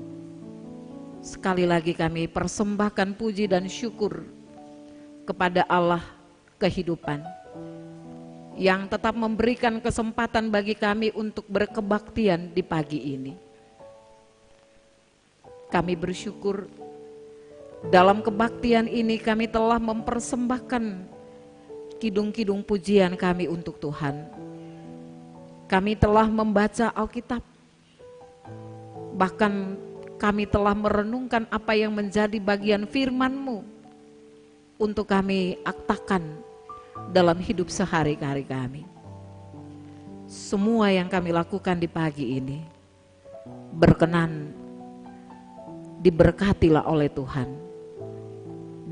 sekali lagi kami persembahkan puji dan syukur kepada Allah kehidupan yang tetap memberikan kesempatan bagi kami untuk berkebaktian di pagi ini. Kami bersyukur dalam kebaktian ini kami telah mempersembahkan kidung-kidung pujian kami untuk Tuhan. Kami telah membaca Alkitab, bahkan kami telah merenungkan apa yang menjadi bagian firman-Mu untuk kami aktakan dalam hidup sehari-hari kami. Semua yang kami lakukan di pagi ini berkenan diberkatilah oleh Tuhan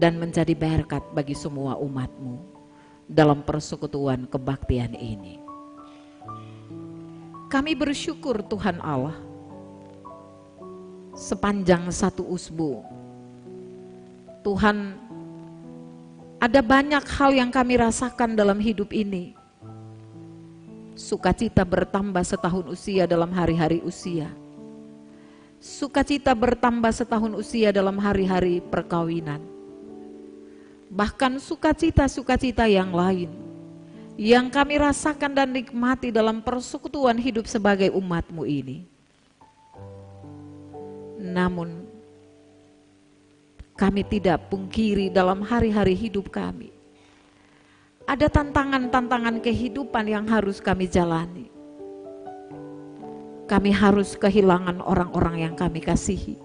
dan menjadi berkat bagi semua umat-Mu dalam persekutuan kebaktian ini. Kami bersyukur Tuhan Allah, sepanjang satu usbu Tuhan, ada banyak hal yang kami rasakan dalam hidup ini. Sukacita bertambah setahun usia dalam hari-hari usia. Sukacita bertambah setahun usia dalam hari-hari perkawinan. Bahkan sukacita-sukacita yang lain yang kami rasakan dan nikmati dalam persekutuan hidup sebagai umat-Mu ini. Namun kami tidak pungkiri dalam hari-hari hidup kami ada tantangan-tantangan kehidupan yang harus kami jalani. Kami harus kehilangan orang-orang yang kami kasihi.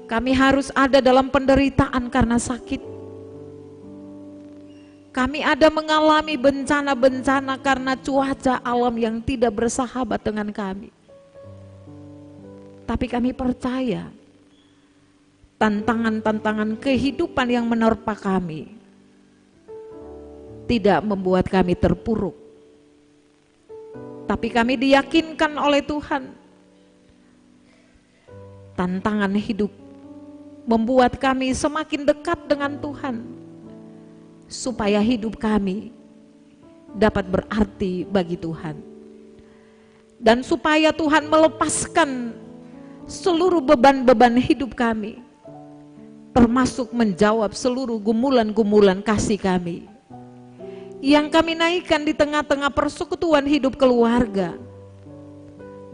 Kami harus ada dalam penderitaan karena sakit. Kami ada mengalami bencana-bencana karena cuaca alam yang tidak bersahabat dengan kami. Tapi kami percaya tantangan-tantangan kehidupan yang menerpa kami tidak membuat kami terpuruk. Tapi kami diyakinkan oleh Tuhan, tantangan hidup membuat kami semakin dekat dengan Tuhan, supaya hidup kami dapat berarti bagi Tuhan, dan supaya Tuhan melepaskan seluruh beban-beban hidup kami, termasuk menjawab seluruh gumulan-gumulan kasih kami yang kami naikkan di tengah-tengah persekutuan hidup keluarga,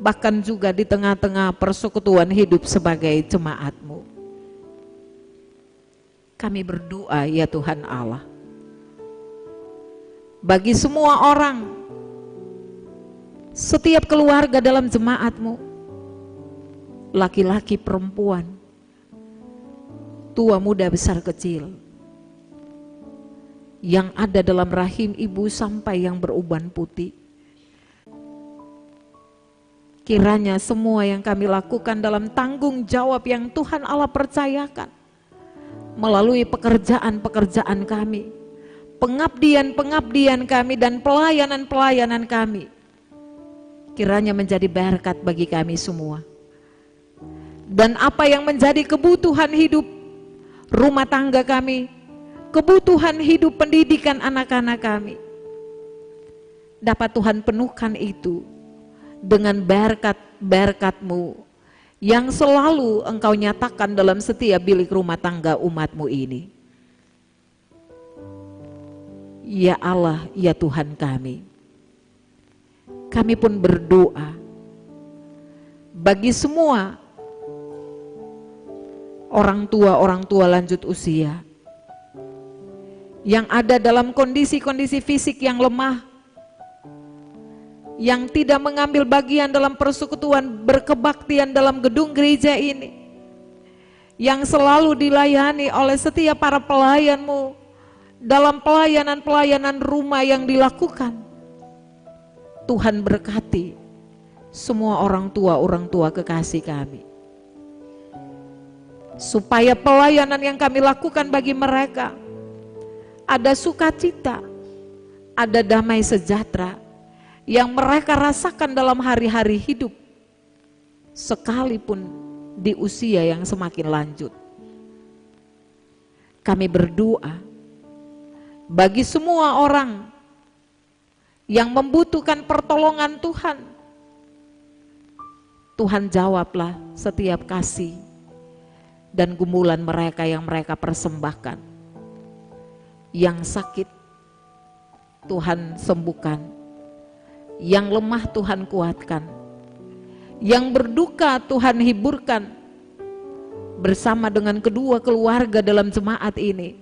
bahkan juga di tengah-tengah persekutuan hidup sebagai jemaat-Mu. Kami berdoa ya Tuhan Allah, bagi semua orang, setiap keluarga dalam jemaat-Mu, laki-laki, perempuan, tua, muda, besar, kecil, yang ada dalam rahim ibu sampai yang beruban putih. Kiranya semua yang kami lakukan dalam tanggung jawab yang Tuhan Allah percayakan, melalui pekerjaan-pekerjaan kami, pengabdian-pengabdian kami, dan pelayanan-pelayanan kami, kiranya menjadi berkat bagi kami semua. Dan apa yang menjadi kebutuhan hidup rumah tangga kami, kebutuhan hidup pendidikan anak-anak kami, dapat Tuhan penuhkan itu dengan berkat-berkat-Mu yang selalu Engkau nyatakan dalam setiap bilik rumah tangga umat-Mu ini. Ya Allah, ya Tuhan kami pun berdoa bagi semua orang tua lanjut usia yang ada dalam kondisi-kondisi fisik yang lemah, yang tidak mengambil bagian dalam persekutuan berkebaktian dalam gedung gereja ini, yang selalu dilayani oleh setiap para pelayan-Mu dalam pelayanan-pelayanan rumah yang dilakukan. Tuhan berkati semua orang tua kekasih kami, supaya pelayanan yang kami lakukan bagi mereka ada sukacita, ada damai sejahtera yang mereka rasakan dalam hari-hari hidup, sekalipun di usia yang semakin lanjut. Kami berdoa bagi semua orang yang membutuhkan pertolongan Tuhan. Tuhan jawablah setiap kasih dan gumulan mereka yang mereka persembahkan. Yang sakit Tuhan sembuhkan, yang lemah Tuhan kuatkan, yang berduka Tuhan hiburkan. Bersama dengan kedua keluarga dalam jemaat ini,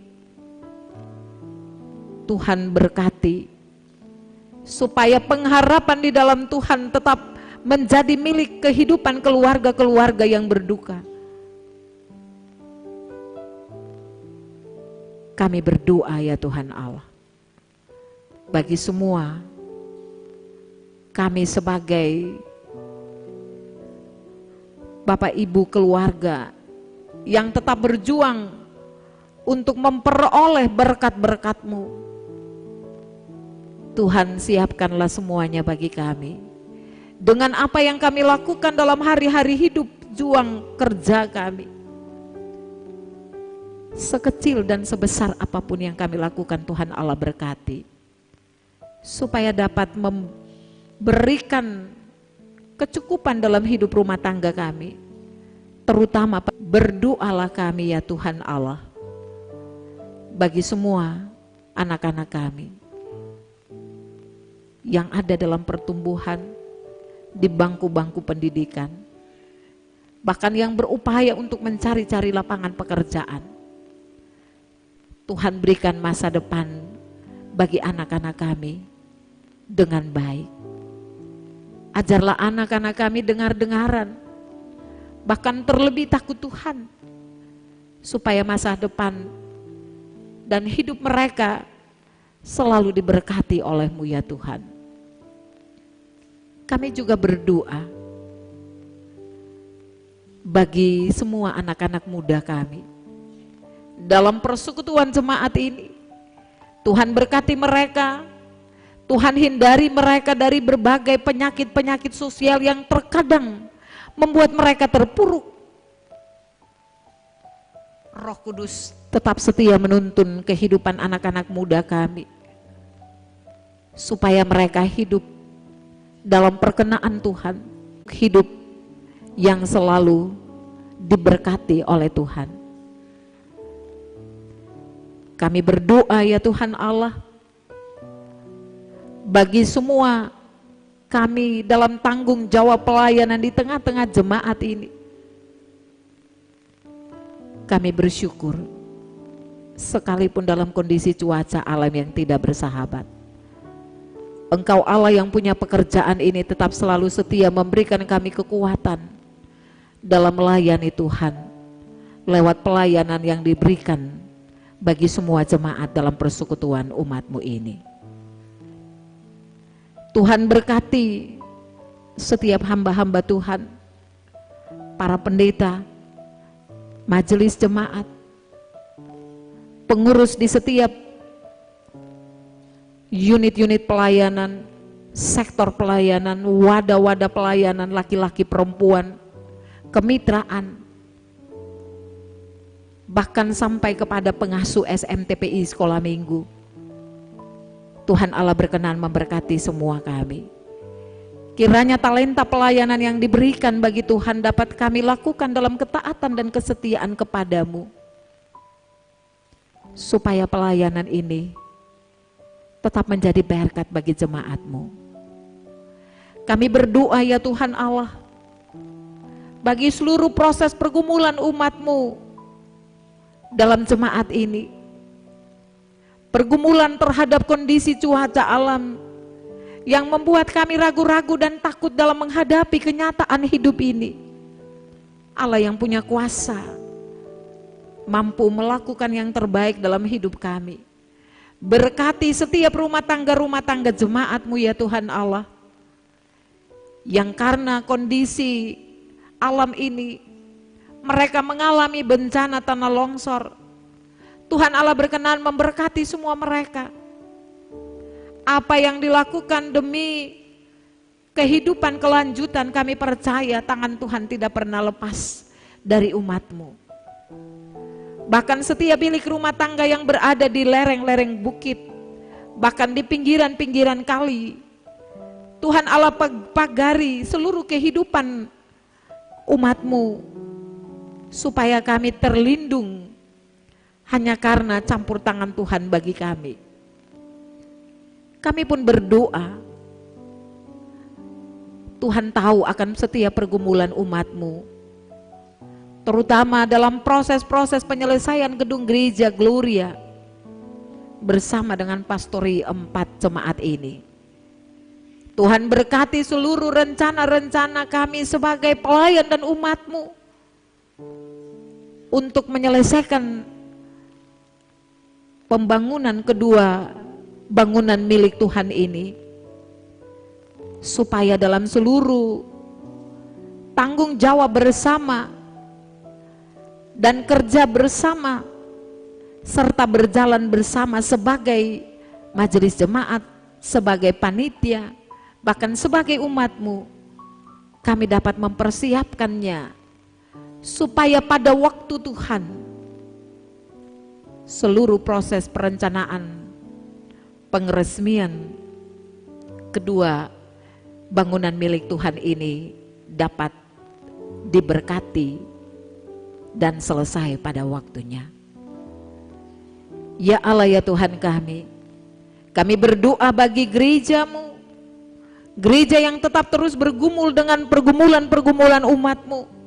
Tuhan berkati supaya pengharapan di dalam Tuhan tetap menjadi milik kehidupan keluarga-keluarga yang berduka. Kami berdoa ya Tuhan Allah, bagi semua kami sebagai Bapak Ibu keluarga yang tetap berjuang untuk memperoleh berkat-berkat-Mu. Tuhan, siapkanlah semuanya bagi kami. Dengan apa yang kami lakukan dalam hari-hari hidup, juang kerja kami, sekecil dan sebesar apapun yang kami lakukan, Tuhan Allah berkati, supaya dapat memberikan kecukupan dalam hidup rumah tangga kami. Terutama berdoalah kami ya Tuhan Allah, bagi semua anak-anak kami yang ada dalam pertumbuhan di bangku-bangku pendidikan, bahkan yang berupaya untuk mencari-cari lapangan pekerjaan. Tuhan berikan masa depan bagi anak-anak kami dengan baik. Ajarlah anak-anak kami dengar-dengaran, bahkan terlebih takut Tuhan, supaya masa depan dan hidup mereka selalu diberkati oleh-Mu ya Tuhan. Kami juga berdoa bagi semua anak-anak muda kami dalam persekutuan jemaat ini. Tuhan berkati mereka, Tuhan hindari mereka dari berbagai penyakit-penyakit sosial yang terkadang membuat mereka terpuruk. Roh Kudus tetap setia menuntun kehidupan anak-anak muda kami, supaya mereka hidup dalam perkenaan Tuhan, hidup yang selalu diberkati oleh Tuhan. Kami berdoa ya Tuhan Allah, bagi semua kami dalam tanggung jawab pelayanan di tengah-tengah jemaat ini. Kami bersyukur, sekalipun dalam kondisi cuaca alam yang tidak bersahabat, Engkau Allah yang punya pekerjaan ini tetap selalu setia memberikan kami kekuatan dalam melayani Tuhan, lewat pelayanan yang diberikan bagi semua jemaat dalam persekutuan umat-Mu ini. Tuhan berkati setiap hamba-hamba Tuhan, para pendeta, majelis jemaat, pengurus di setiap unit-unit pelayanan, sektor pelayanan, wadah-wadah pelayanan, laki-laki perempuan, kemitraan, bahkan sampai kepada pengasuh SMTPI sekolah minggu. Tuhan Allah berkenan memberkati semua kami. Kiranya talenta pelayanan yang diberikan bagi Tuhan dapat kami lakukan dalam ketaatan dan kesetiaan kepadamu, supaya pelayanan ini tetap menjadi berkat bagi jemaat-Mu. Kami berdoa ya Tuhan Allah, bagi seluruh proses pergumulan umat-Mu dalam jemaat ini, pergumulan terhadap kondisi cuaca alam yang membuat kami ragu-ragu dan takut dalam menghadapi kenyataan hidup ini. Allah yang punya kuasa mampu melakukan yang terbaik dalam hidup kami. Berkati setiap rumah tangga jemaat-Mu ya Tuhan Allah, yang karena kondisi alam ini mereka mengalami bencana tanah longsor. Tuhan Allah berkenan memberkati semua mereka. Apa yang dilakukan demi kehidupan kelanjutan, kami percaya tangan Tuhan tidak pernah lepas dari umat-Mu. Bahkan setiap bilik rumah tangga yang berada di lereng-lereng bukit, bahkan di pinggiran-pinggiran kali, Tuhan Allah pagari seluruh kehidupan umat-Mu, supaya kami terlindung hanya karena campur tangan Tuhan bagi kami. Kami pun berdoa, Tuhan tahu akan setiap pergumulan umat-Mu, terutama dalam proses-proses penyelesaian gedung gereja Gloria bersama dengan pastori 4 jemaat ini. Tuhan berkati seluruh rencana-rencana kami sebagai pelayan dan umat-Mu untuk menyelesaikan pembangunan kedua bangunan milik Tuhan ini, supaya dalam seluruh tanggung jawab bersama dan kerja bersama serta berjalan bersama sebagai majelis jemaat, sebagai panitia, bahkan sebagai umat-Mu, kami dapat mempersiapkannya supaya pada waktu Tuhan seluruh proses perencanaan pengeresmian kedua bangunan milik Tuhan ini dapat diberkati dan selesai pada waktunya. Ya Allah ya Tuhan kami berdoa bagi gereja-Mu, gereja yang tetap terus bergumul dengan pergumulan-pergumulan umat-Mu.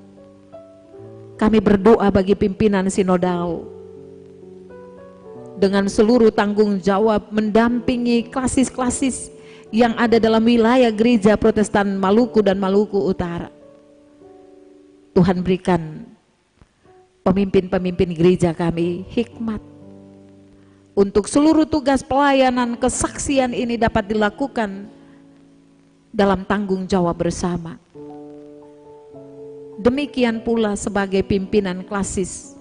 Kami berdoa bagi pimpinan sinodal dengan seluruh tanggung jawab mendampingi klasis-klasis yang ada dalam wilayah gereja Protestan Maluku dan Maluku Utara. Tuhan berikan pemimpin-pemimpin gereja kami hikmat untuk seluruh tugas pelayanan kesaksian ini dapat dilakukan dalam tanggung jawab bersama. Demikian pula sebagai pimpinan klasis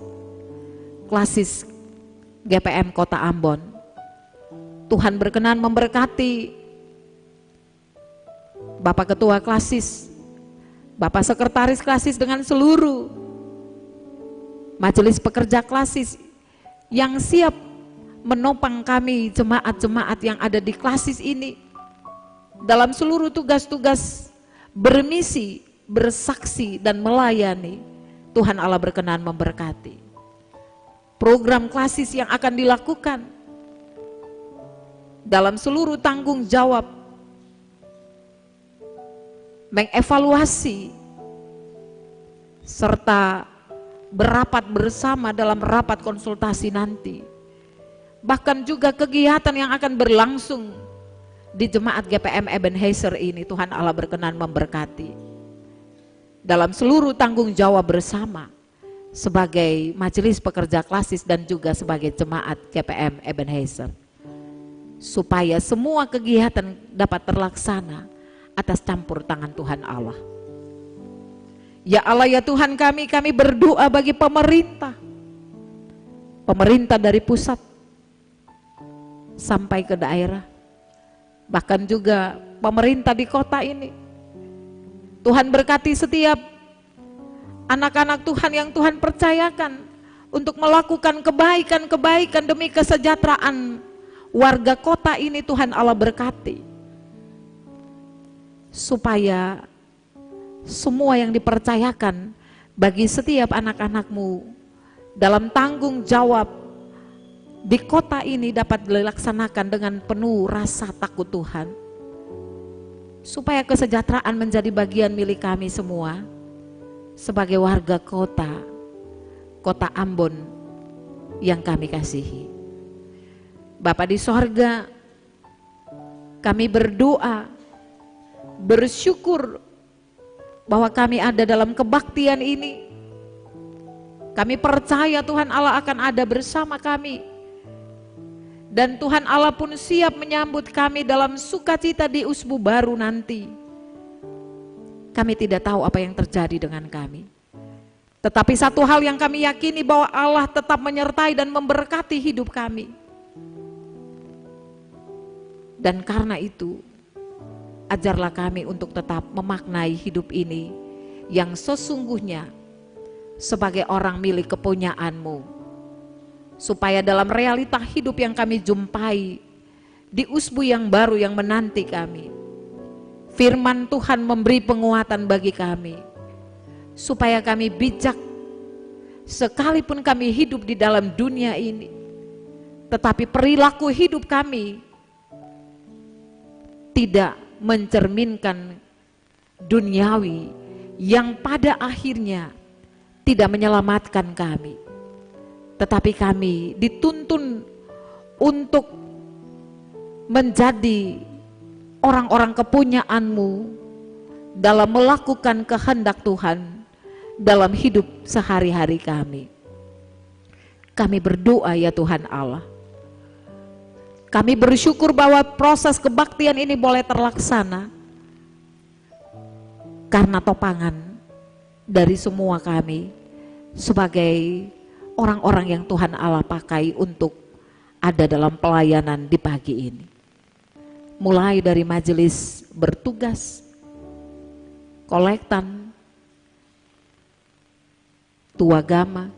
GPM Kota Ambon, Tuhan berkenan memberkati Bapak Ketua Klasis, Bapak Sekretaris Klasis dengan seluruh majelis pekerja klasis yang siap menopang kami jemaat-jemaat yang ada di klasis ini dalam seluruh tugas-tugas bermisi, bersaksi dan melayani. Tuhan Allah berkenan memberkati. program klasis yang akan dilakukan dalam seluruh tanggung jawab mengevaluasi serta berapat bersama dalam rapat konsultasi nanti. Bahkan juga kegiatan yang akan berlangsung di Jemaat GPM Ebenezer ini, Tuhan Allah berkenan memberkati dalam seluruh tanggung jawab bersama sebagai majelis pekerja klasis dan juga sebagai Jemaat GPM Ebenezer, supaya semua kegiatan dapat terlaksana atas campur tangan Tuhan Allah. Ya Allah, ya Tuhan kami berdoa bagi pemerintah dari pusat sampai ke daerah, bahkan juga pemerintah di kota ini. Tuhan berkati setiap anak-anak Tuhan yang Tuhan percayakan untuk melakukan kebaikan-kebaikan demi kesejahteraan warga kota ini. Tuhan Allah berkati supaya semua yang dipercayakan bagi setiap anak-anak-Mu dalam tanggung jawab di kota ini dapat dilaksanakan dengan penuh rasa takut Tuhan, supaya kesejahteraan menjadi bagian milik kami semua sebagai warga kota Ambon yang kami kasihi. Bapa di sorga, kami berdoa, bersyukur bahwa kami ada dalam kebaktian ini. Kami percaya Tuhan Allah akan ada bersama kami, dan Tuhan Allah pun siap menyambut kami dalam sukacita di usbu baru nanti. Kami tidak tahu apa yang terjadi dengan kami, tetapi satu hal yang kami yakini, bahwa Allah tetap menyertai dan memberkati hidup kami. Dan karena itu, ajarlah kami untuk tetap memaknai hidup ini yang sesungguhnya sebagai orang milik kepunyaan-Mu, supaya dalam realita hidup yang kami jumpai di usbu yang baru yang menanti kami, firman Tuhan memberi penguatan bagi kami, supaya kami bijak sekalipun kami hidup di dalam dunia ini, tetapi perilaku hidup kami tidak mencerminkan duniawi yang pada akhirnya tidak menyelamatkan kami. Tetapi kami dituntun untuk menjadi orang-orang kepunyaan-Mu dalam melakukan kehendak Tuhan dalam hidup sehari-hari kami. Kami berdoa ya Tuhan Allah, kami bersyukur bahwa proses kebaktian ini boleh terlaksana karena topangan dari semua kami sebagai orang-orang yang Tuhan Allah pakai untuk ada dalam pelayanan di pagi ini. Mulai dari majelis bertugas, kolektan, tuagama,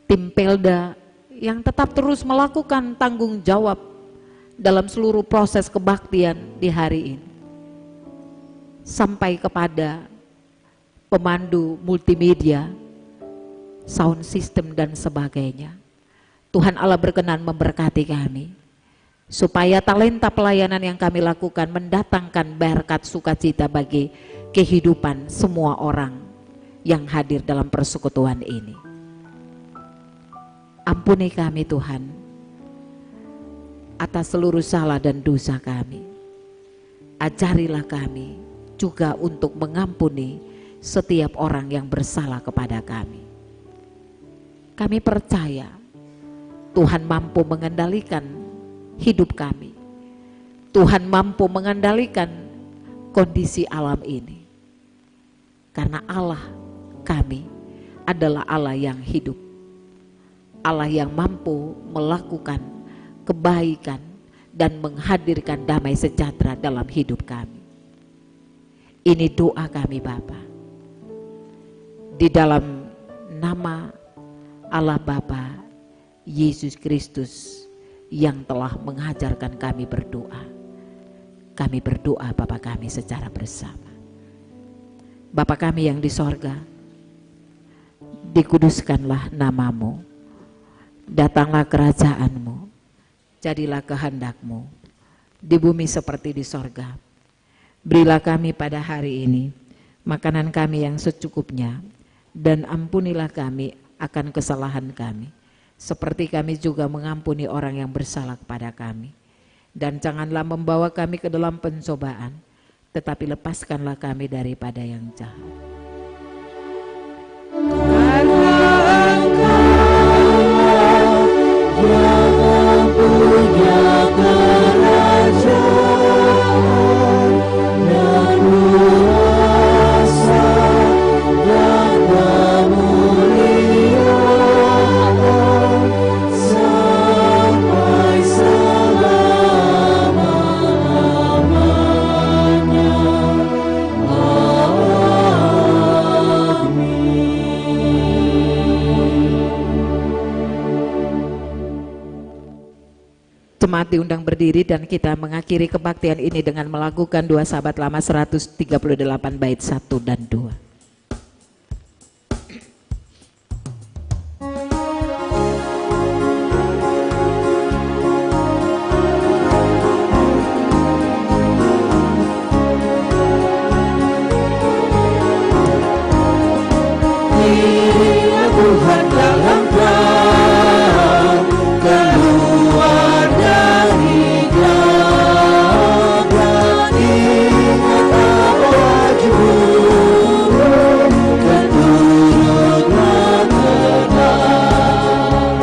tim Pelda yang tetap terus melakukan tanggung jawab dalam seluruh proses kebaktian di hari ini, sampai kepada pemandu multimedia, sound system dan sebagainya. Tuhan Allah berkenan memberkati kami, supaya talenta pelayanan yang kami lakukan mendatangkan berkat sukacita bagi kehidupan semua orang yang hadir dalam persekutuan ini. Ampuni kami Tuhan atas seluruh salah dan dosa kami. Ajarilah kami juga untuk mengampuni setiap orang yang bersalah kepada kami. Kami percaya Tuhan mampu mengendalikan hidup kami. Tuhan mampu mengendalikan kondisi alam ini. Karena Allah kami adalah Allah yang hidup. Allah yang mampu melakukan kebaikan dan menghadirkan damai sejahtera dalam hidup kami. Ini doa kami Bapa. Di dalam nama Allah Bapa, Yesus Kristus yang telah mengajarkan kami berdoa. Kami berdoa Bapa kami secara bersama. Bapa kami yang di sorga, dikuduskanlah namamu, datanglah kerajaanmu, jadilah kehendakmu di bumi seperti di sorga. Berilah kami pada hari ini makanan kami yang secukupnya, dan ampunilah kami akan kesalahan kami, seperti kami juga mengampuni orang yang bersalah kepada kami. Dan janganlah membawa kami ke dalam pencobaan, tetapi lepaskanlah kami daripada yang jahat. Yang punya kerajaan dan kuasa dan kemuliaan sampai selama-lamanya. Amin. Jemaat diundang berdiri dan kita mengakhiri kebaktian ini dengan melakukan 2 Sahabat Lama 138 bait 1 dan 2. Dirinya Tuhan dalam terang, keluar dari gelap, ingat apa wajibmu, keturutlah tenang,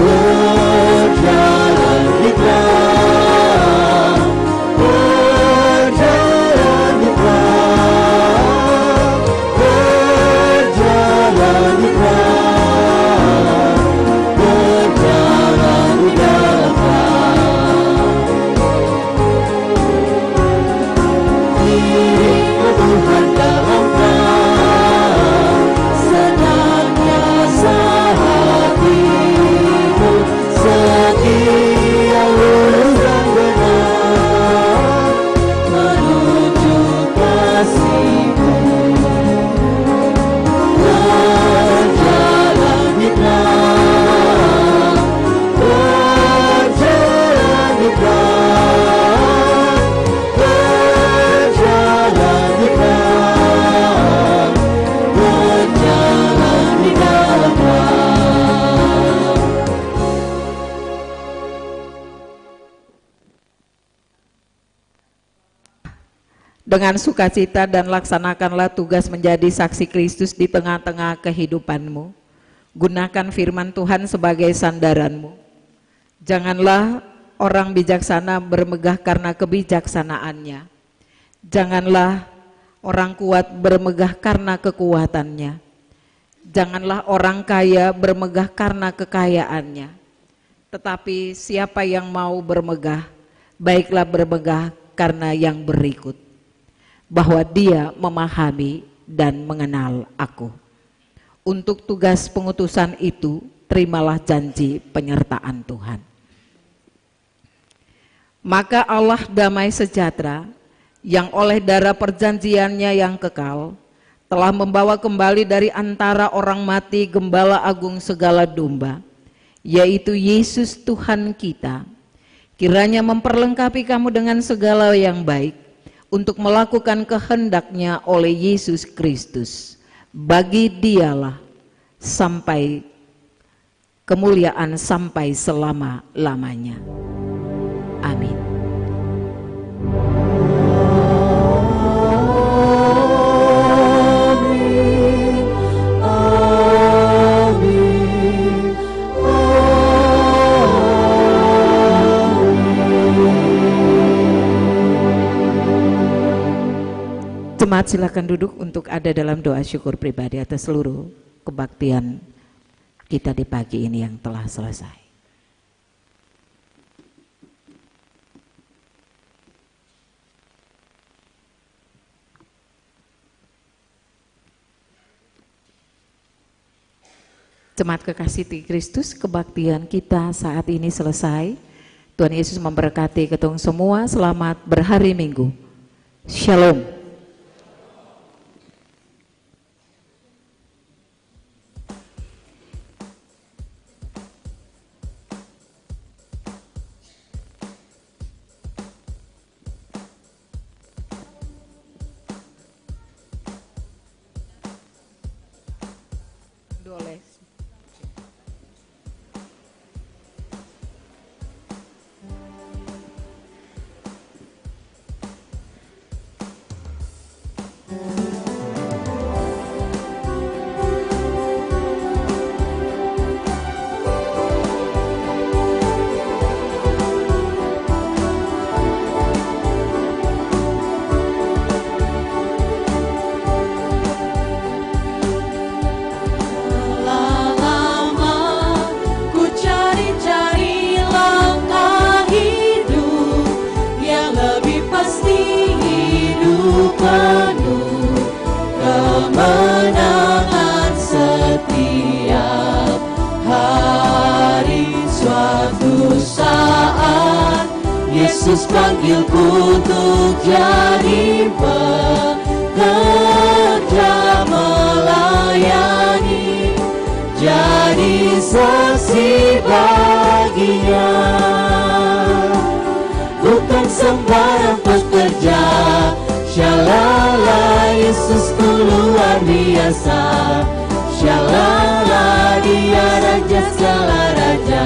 berjalan di terang, berjalan di terang, berjalan di terang, berjalan di dalam terang. Dirinya Tuhan dalam terang, senangnya sehatimu, setia lurus dan benar, menunjuk kasih-Mu. Berjalan di terang, berjalan di terang, berjalan di terang, berjalan di dalam terang. Dengan sukacita dan laksanakanlah tugas menjadi saksi Kristus di tengah-tengah kehidupanmu. Gunakan firman Tuhan sebagai sandaranmu. Janganlah orang bijaksana bermegah karena kebijaksanaannya. Janganlah orang kuat bermegah karena kekuatannya. Janganlah orang kaya bermegah karena kekayaannya. Tetapi siapa yang mau bermegah, baiklah bermegah karena yang berikut, bahwa dia memahami dan mengenal aku. Untuk tugas pengutusan itu, terimalah janji penyertaan Tuhan. Maka Allah damai sejahtera, yang oleh darah perjanjiannya yang kekal, telah membawa kembali dari antara orang mati Gembala Agung segala domba, yaitu Yesus Tuhan kita. Kiranya memperlengkapi kamu dengan segala yang baik, untuk melakukan kehendak-Nya oleh Yesus Kristus. Bagi Dialah sampai kemuliaan sampai selama-lamanya. Amin. Jemaat silakan duduk untuk ada dalam doa syukur pribadi atas seluruh kebaktian kita di pagi ini yang telah selesai. Jemaat kekasih di Kristus, kebaktian kita saat ini selesai. Tuhan Yesus memberkati ketong semua. Selamat berhari Minggu. Shalom. dipandu oleh kemenangan setiap hari. Suatu saat Yesus panggilku untuk jadi pekerja melayani, jadi saksi baginya. Bukan sembarang pekerja, Shalala, Yesusku luar biasa. Shalala, Dia Raja segala raja.